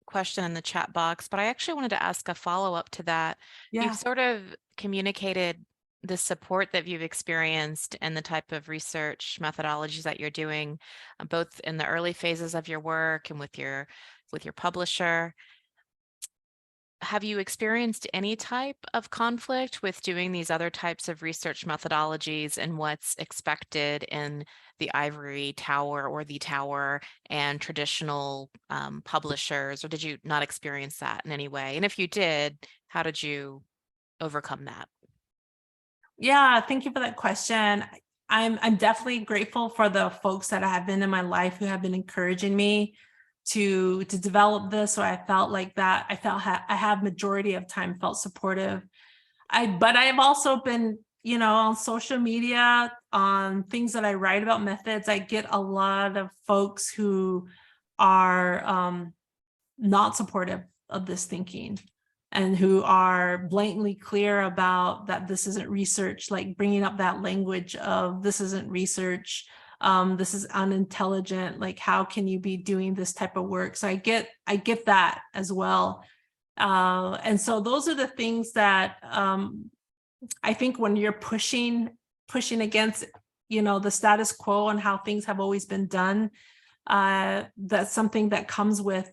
question in the chat box, but I actually wanted to ask a follow-up to that. Yeah. You've sort of communicated the support that you've experienced and the type of research methodologies that you're doing, both in the early phases of your work and with your publisher. Have you experienced any type of conflict with doing these other types of research methodologies and what's expected in the ivory tower or the tower and traditional publishers, or did you not experience that in any way? And if you did, how did you overcome that? Yeah, thank you for that question. I'm definitely grateful for the folks that have been in my life who have been encouraging me to develop this. So I felt like that. I have majority of time felt supportive. But I've also been, on social media, on things that I write about methods, I get a lot of folks who are not supportive of this thinking, and who are blatantly clear about that this isn't research, like bringing up that language of this isn't research, this is unintelligent, like how can you be doing this type of work? So I get that as well. And so those are the things that I think when you're pushing against, the status quo and how things have always been done, that's something that comes with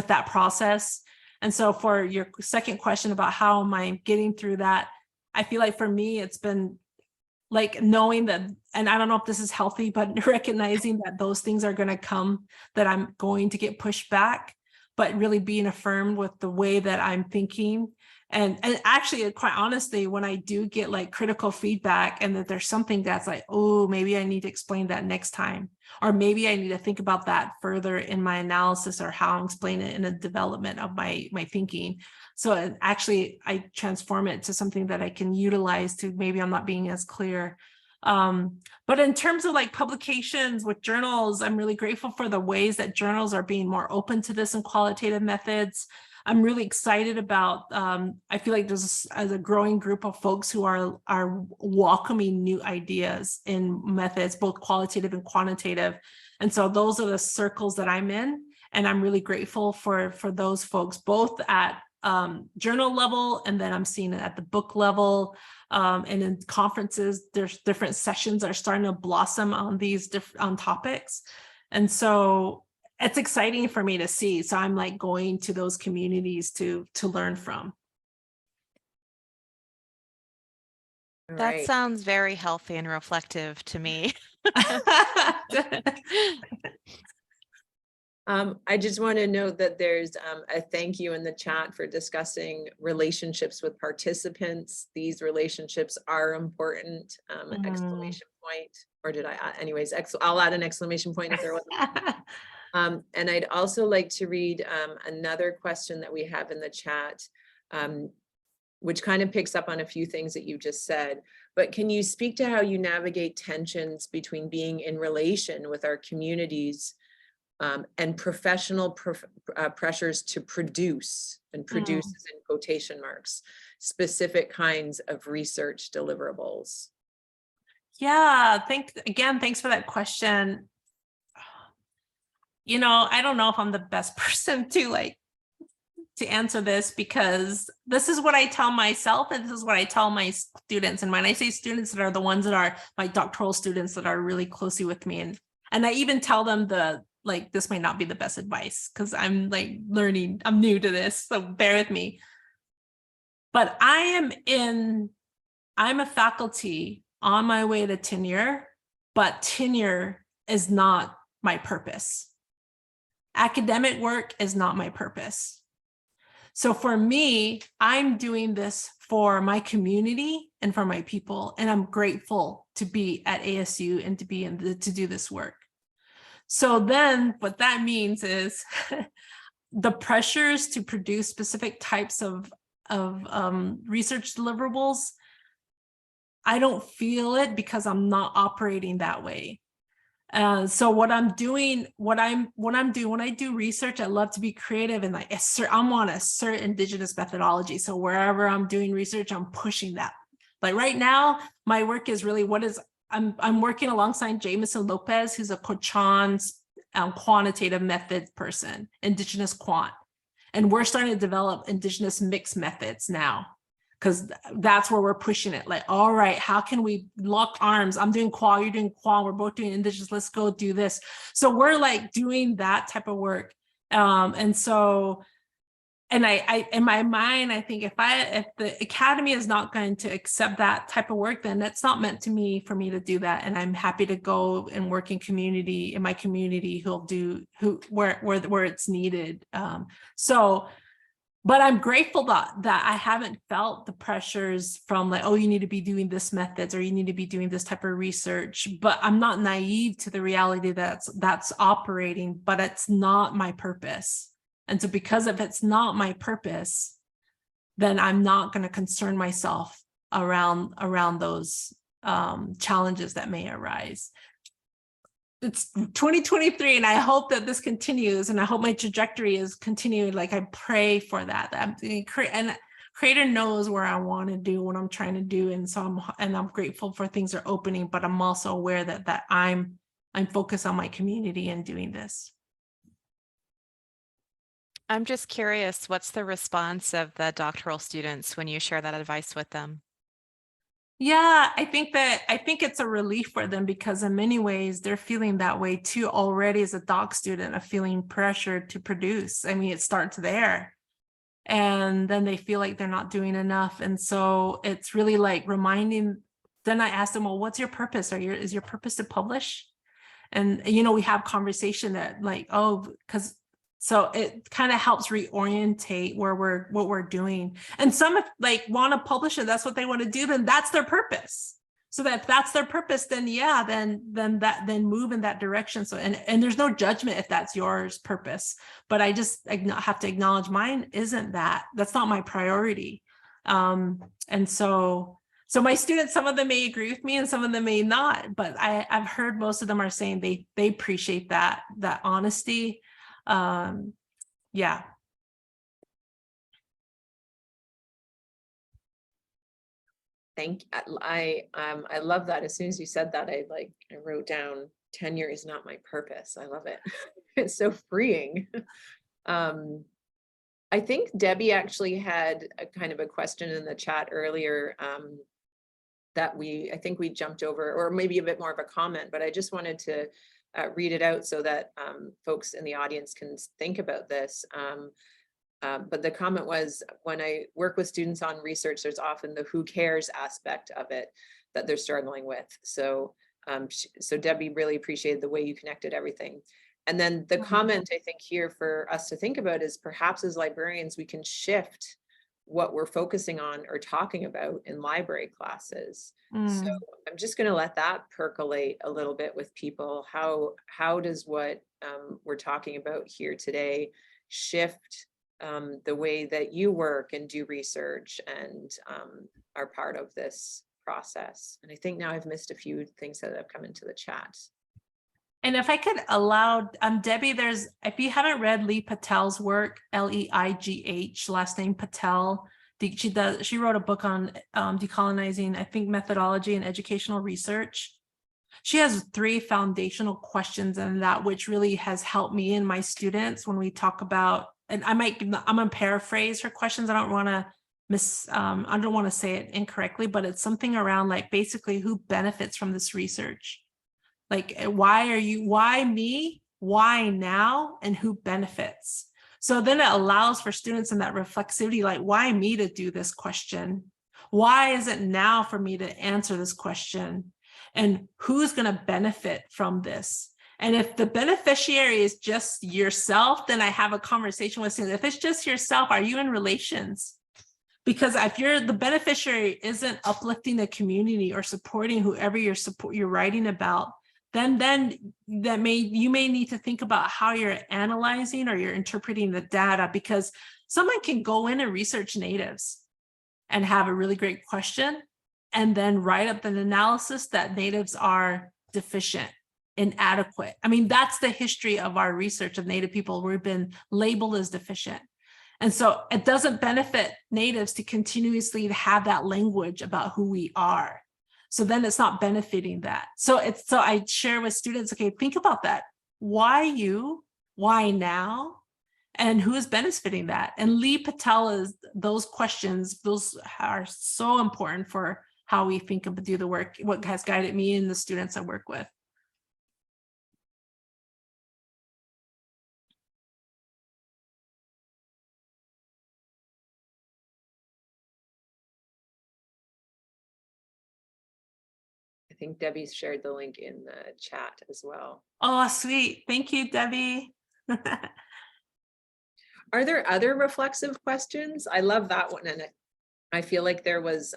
that process. And so for your second question about how am I getting through that, I feel like for me, it's been like knowing that, and I don't know if this is healthy, but recognizing that those things are going to come, that I'm going to get pushed back, but really being affirmed with the way that I'm thinking. And actually, quite honestly, when I do get like critical feedback and that there's something that's like, oh, maybe I need to explain that next time, or maybe I need to think about that further in my analysis or how I'm explaining it in the development of my thinking. So actually, I transform it to something that I can utilize to maybe I'm not being as clear. But in terms of like publications with journals, I'm really grateful for the ways that journals are being more open to this and qualitative methods. I'm really excited about, I feel like there's a growing group of folks who are welcoming new ideas in methods, both qualitative and quantitative. And so those are the circles that I'm in. And I'm really grateful for those folks, both at journal level, and then I'm seeing it at the book level. And in conferences, there's different sessions that are starting to blossom on these different topics. And so it's exciting for me to see. So I'm like going to those communities to learn from. All That right. sounds very healthy and reflective to me. I just want to note that there's a thank you in the chat for discussing relationships with participants. These relationships are important, exclamation point, or did I, anyways, I'll add an exclamation point if there was. And I'd also like to read another question that we have in the chat, which kind of picks up on a few things that you just said. But can you speak to how you navigate tensions between being in relation with our communities and professional pressures to produce, and produce is in quotation marks, specific kinds of research deliverables? Yeah, thanks for that question. You know, I don't know if I'm the best person to answer this, because this is what I tell myself and this is what I tell my students. And when I say students, that are the ones that are my doctoral students that are really closely with me. And I even tell them this might not be the best advice, because I'm like learning, I'm new to this, so bear with me. But I'm a faculty on my way to tenure, but tenure is not my purpose. Academic work is not my purpose. So for me, I'm doing this for my community and for my people, and I'm grateful to be at ASU and to be to do this work. So then what that means is the pressures to produce specific types of research deliverables, I don't feel it because I'm not operating that way. So what I'm doing, when I do research, I love to be creative and I want to assert Indigenous methodology. So wherever I'm doing research, I'm pushing that. Like right now, my work is really I'm working alongside Jameson Lopez, who's a Cochin quantitative method person, Indigenous quant. And we're starting to develop Indigenous mixed methods now, because that's where we're pushing it. Like, all right, how can we lock arms? I'm doing qual, you're doing qual, we're both doing Indigenous, let's go do this. So we're like doing that type of work. And so, and I in my mind, I think if the academy is not going to accept that type of work, then that's not meant for me to do that. And I'm happy to go and work in my community where it's needed. But I'm grateful that I haven't felt the pressures from like, oh, you need to be doing this methods or you need to be doing this type of research. But I'm not naive to the reality that's operating, but it's not my purpose. And so because if it's not my purpose, then I'm not going to concern myself around those challenges that may arise. It's 2023, and I hope that this continues, and I hope my trajectory is continuing. Like I pray for that. And Creator knows where I want to do what I'm trying to do, and so I'm grateful for things are opening. But I'm also aware that I'm focused on my community and doing this. I'm just curious, what's the response of the doctoral students when you share that advice with them? Yeah, I think it's a relief for them, because in many ways they're feeling that way too already as a doc student, of feeling pressure to produce. I mean, it starts there. And then they feel like they're not doing enough. And so it's really like reminding, then I asked them, well, what's your purpose? Is your purpose to publish? And, we have conversation that like, so it kind of helps reorientate what we're doing. And some like want to publish it, that's what they want to do, then that's their purpose. So that's their purpose, then yeah, then move in that direction. So and there's no judgment if that's yours purpose, but I just have to acknowledge mine isn't that. That's not my priority. And so So my students, some of them may agree with me and some of them may not, but I've heard most of them are saying they appreciate that honesty. Yeah. I love that. As soon as you said that, I wrote down tenure is not my purpose. I love it. It's so freeing. I think Debbie actually had a kind of a question in the chat earlier that I think we jumped over, or maybe a bit more of a comment, but I just wanted to read it out so that folks in the audience can think about this. But the comment was, when I work with students on research, there's often the who cares aspect of it that they're struggling with. So, so Debbie really appreciated the way you connected everything. And then the comment I think here for us to think about is, perhaps as librarians, we can shift what we're focusing on or talking about in library classes. So I'm just going to let that percolate a little bit with people. How does what we're talking about here today shift the way that you work and do research and are part of this process? And I think now I've missed a few things that have come into the chat. And if I could allow, Debbie, if you haven't read Lee Patel's work, Leigh, last name Patel, she wrote a book on decolonizing, I think, methodology and educational research. She has 3 foundational questions in that, which really has helped me and my students when we talk about, and I'm gonna paraphrase her questions. I don't want to say it incorrectly, but it's something around like basically who benefits from this research. Like, why me, why now, and who benefits? So then it allows for students in that reflexivity, like, why me to do this question? Why is it now for me to answer this question? And who's going to benefit from this? And if the beneficiary is just yourself, then I have a conversation with students. If it's just yourself, are you in relations? Because if the beneficiary isn't uplifting the community or supporting whoever you're writing about, then you may need to think about how you're analyzing or you're interpreting the data, because someone can go in and research natives and have a really great question and then write up an analysis that natives are deficient, inadequate. I mean, that's the history of our research of Native people. We've been labeled as deficient. And so it doesn't benefit natives to continuously have that language about who we are. So then it's not benefiting that. So I share with students, okay, think about that. Why you? Why now? And who is benefiting that? And Lee Patel those questions, those are so important for how we think of do the work, what has guided me and the students I work with. I think Debbie's shared the link in the chat as well. Oh, sweet. Thank you, Debbie. Are there other reflexive questions? I love that one. And I feel like there was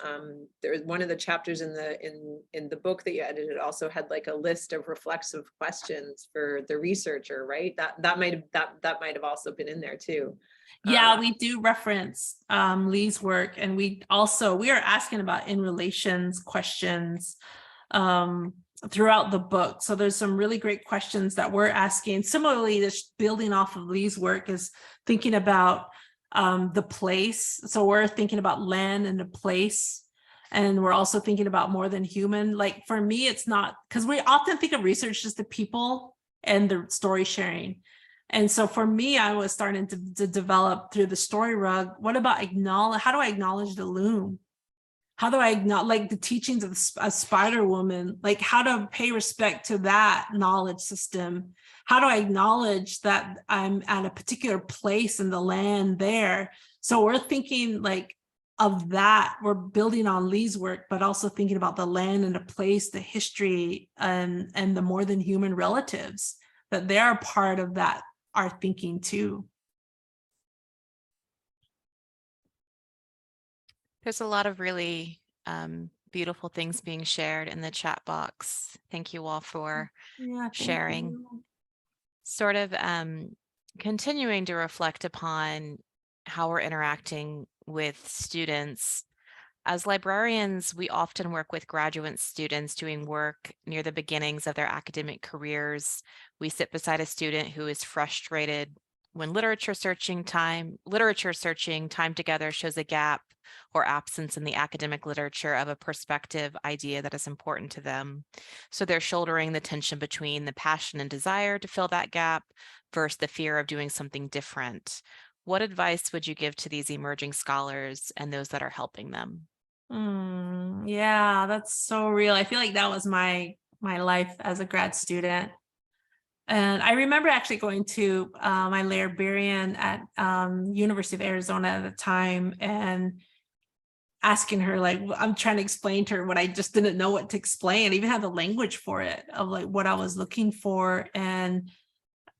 one of the chapters in the book that you edited also had like a list of reflexive questions for the researcher, right? That might have also been in there too. Yeah, we do reference Lee's work, and we are asking about in relations questions throughout the book. So there's some really great questions that we're asking. Similarly, just building off of Lee's work is thinking about the place. So we're thinking about land and the place. And we're also thinking about more than human. Like for me, it's not, because we often think of research as the people and the story sharing. And so for me, I was starting to develop through the story rug. What about how do I acknowledge the loom? How do I acknowledge like the teachings of a spider woman? Like how to pay respect to that knowledge system? How do I acknowledge that I'm at a particular place in the land there? So we're thinking like of that. We're building on Lee's work, but also thinking about the land and the place, the history, and the more than human relatives, that they're a part of that, our thinking too. There's a lot of really beautiful things being shared in the chat box. Thank you all for sharing. You. Sort of continuing to reflect upon how we're interacting with students. As librarians, we often work with graduate students doing work near the beginnings of their academic careers. We sit beside a student who is frustrated when literature searching time together shows a gap or absence in the academic literature of a perspective idea that is important to them. So they're shouldering the tension between the passion and desire to fill that gap versus the fear of doing something different. What advice would you give to these emerging scholars and those that are helping them? Yeah, that's so real. I feel like that was my life as a grad student. And I remember actually going to my librarian at University of Arizona at the time and asking her, like, I'm trying to explain to her what I just didn't know what to explain, even have the language for it, of like what I was looking for. And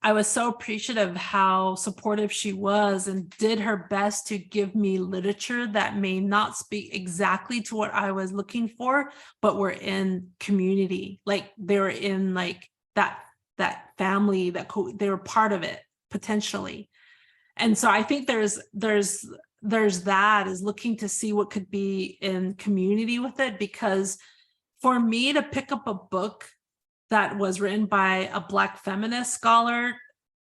I was so appreciative of how supportive she was and did her best to give me literature that may not speak exactly to what I was looking for, but were in community. Like they were in like that family, they were part of it potentially. And so I think there's that, is looking to see what could be in community with it, because for me to pick up a book that was written by a Black feminist scholar,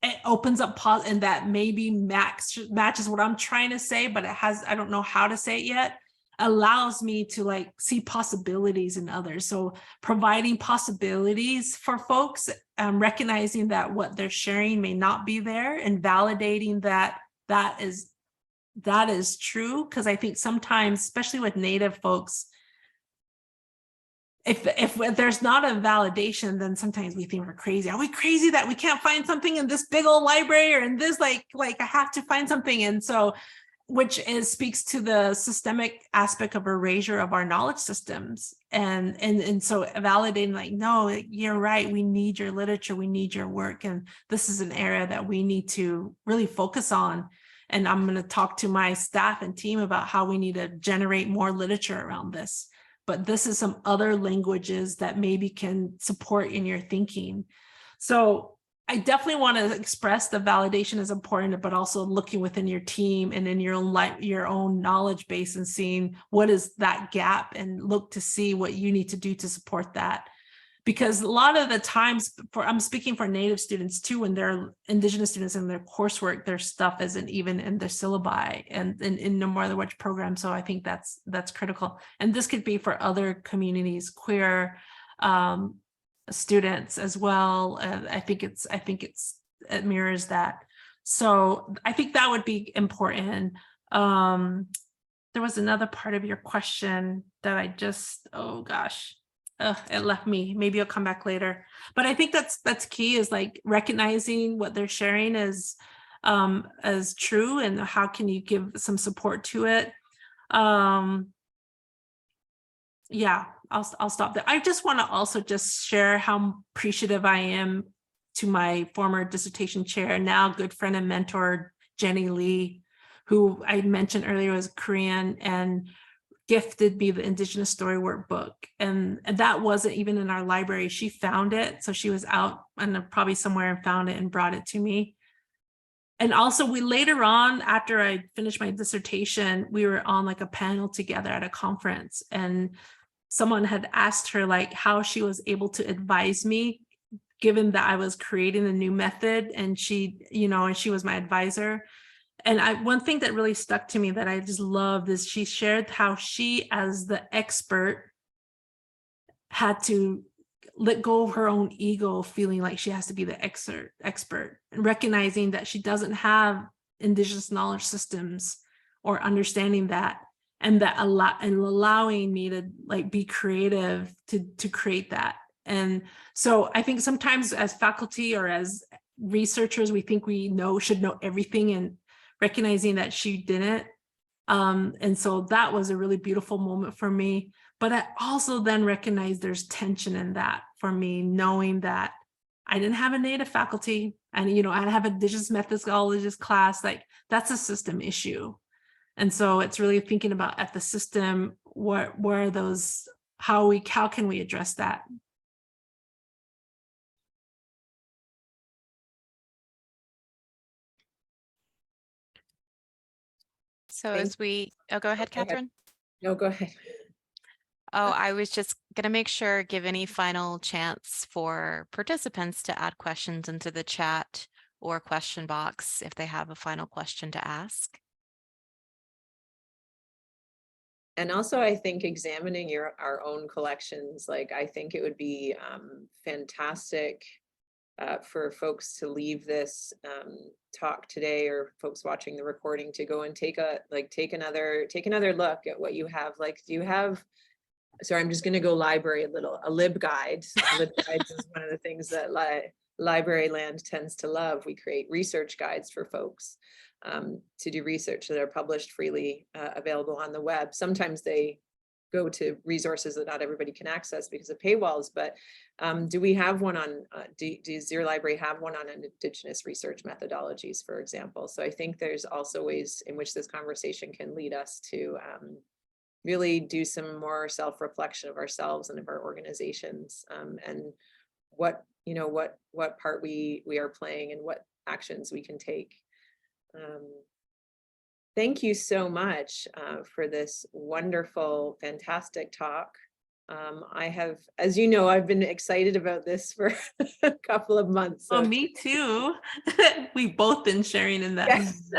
it opens up and that maybe matches what I'm trying to say, but I don't know how to say it yet, allows me to like see possibilities in others. So providing possibilities for folks, recognizing that what they're sharing may not be there, and validating that is true. Because I think sometimes, especially with Native folks, if there's not a validation, then sometimes we think we're crazy. Are we crazy that we can't find something in this big old library, or in this like I have to find something? And so, speaks to the systemic aspect of erasure of our knowledge systems. And so validating, like, no, you're right, we need your literature, we need your work, and this is an area that we need to really focus on. And I'm going to talk to my staff and team about how we need to generate more literature around this. But this is some other languages that maybe can support in your thinking. So I definitely want to express the validation is important, but also looking within your team and in your own knowledge base and seeing what is that gap, and look to see what you need to do to support that. Because a lot of the times, I'm speaking for Native students too, when they're Indigenous students in their coursework, their stuff isn't even in their syllabi and in no matter which program. So I think that's critical. And this could be for other communities, queer students as well. I think it mirrors that. So I think that would be important. There was another part of your question that I just, oh gosh. It left me. Maybe it'll come back later. But I think that's key, is like recognizing what they're sharing as true, and how can you give some support to it. Yeah, I'll stop there. I just want to also just share how appreciative I am to my former dissertation chair, now good friend and mentor, Jenny Lee, who I mentioned earlier was Korean and gifted me the Indigenous Story Workbook. And that wasn't even in our library. She found it. So she was out and probably somewhere and found it and brought it to me. And also we later on, after I finished my dissertation, we were on like a panel together at a conference, and someone had asked her like how she was able to advise me, given that I was creating a new method, and she was my advisor. And one thing that really stuck to me that I just loved is she shared how she, as the expert, had to let go of her own ego, feeling like she has to be the expert, and recognizing that she doesn't have Indigenous knowledge systems or understanding that, and allowing me to like be creative to create that. And so I think sometimes as faculty or as researchers, we think we should know everything, and recognizing that she didn't. And so that was a really beautiful moment for me. But I also then recognized there's tension in that for me, knowing that I didn't have a Native faculty, and I have a Indigenous methodologist class. Like, that's a system issue. And so it's really thinking about at the system, where are those, how can we address that? So go ahead, Catherine. No, go ahead. Oh, I was just gonna make sure, give any final chance for participants to add questions into the chat or question box if they have a final question to ask. And also, I think examining our own collections, like I think it would be fantastic for folks to leave this talk today, or folks watching the recording, to go and take another look at what you have. Like, do you have? Sorry, I'm just going to go library a lib guide. Lib guides is one of the things that Library Land tends to love. We create research guides for folks to do research that are published freely available on the web. Sometimes they go to resources that not everybody can access because of paywalls, but do we have one on, does your library have one on Indigenous research methodologies, for example? So I think there's also ways in which this conversation can lead us to really do some more self-reflection of ourselves and of our organizations, and what part we are playing and what actions we can take. Thank you so much for this wonderful, fantastic talk. I have, as you know, I've been excited about this for a couple of months. Oh, So. me too. We've both been sharing in that. Yes.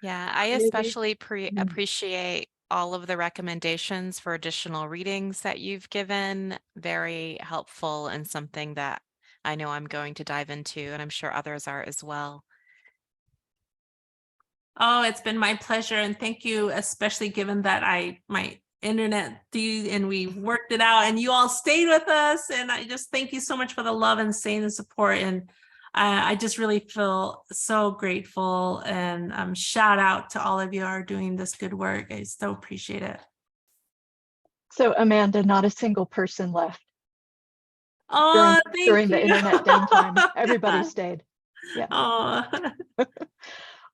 Yeah, I Maybe. especially appreciate all of the recommendations for additional readings that you've given. Very helpful, and something that I know I'm going to dive into, and I'm sure others are as well. Oh, it's been my pleasure, and thank you, especially given that my internet and we worked it out, and you all stayed with us, and I just thank you so much for the love and saying the support, and I just really feel so grateful, and shout out to all of you who are doing this good work. I so appreciate it. So Amanda, not a single person left Oh, during thank the you. internet downtime. Everybody stayed. Yeah. Oh.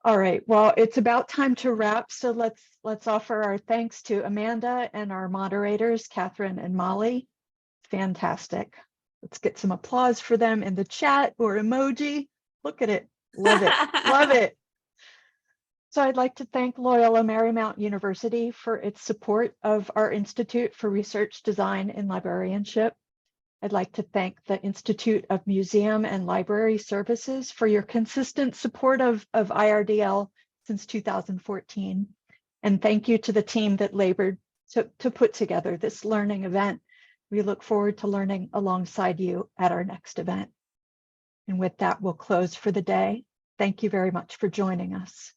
All right. Well, it's about time to wrap. So let's offer our thanks to Amanda and our moderators, Catherine and Molly. Fantastic. Let's get some applause for them in the chat or emoji. Look at it. Love it. Love it. So I'd like to thank Loyola Marymount University for its support of our Institute for Research Design and Librarianship. I'd like to thank the Institute of Museum and Library Services for your consistent support of IRDL since 2014. And thank you to the team that labored to put together this learning event. We look forward to learning alongside you at our next event. And with that, we'll close for the day. Thank you very much for joining us.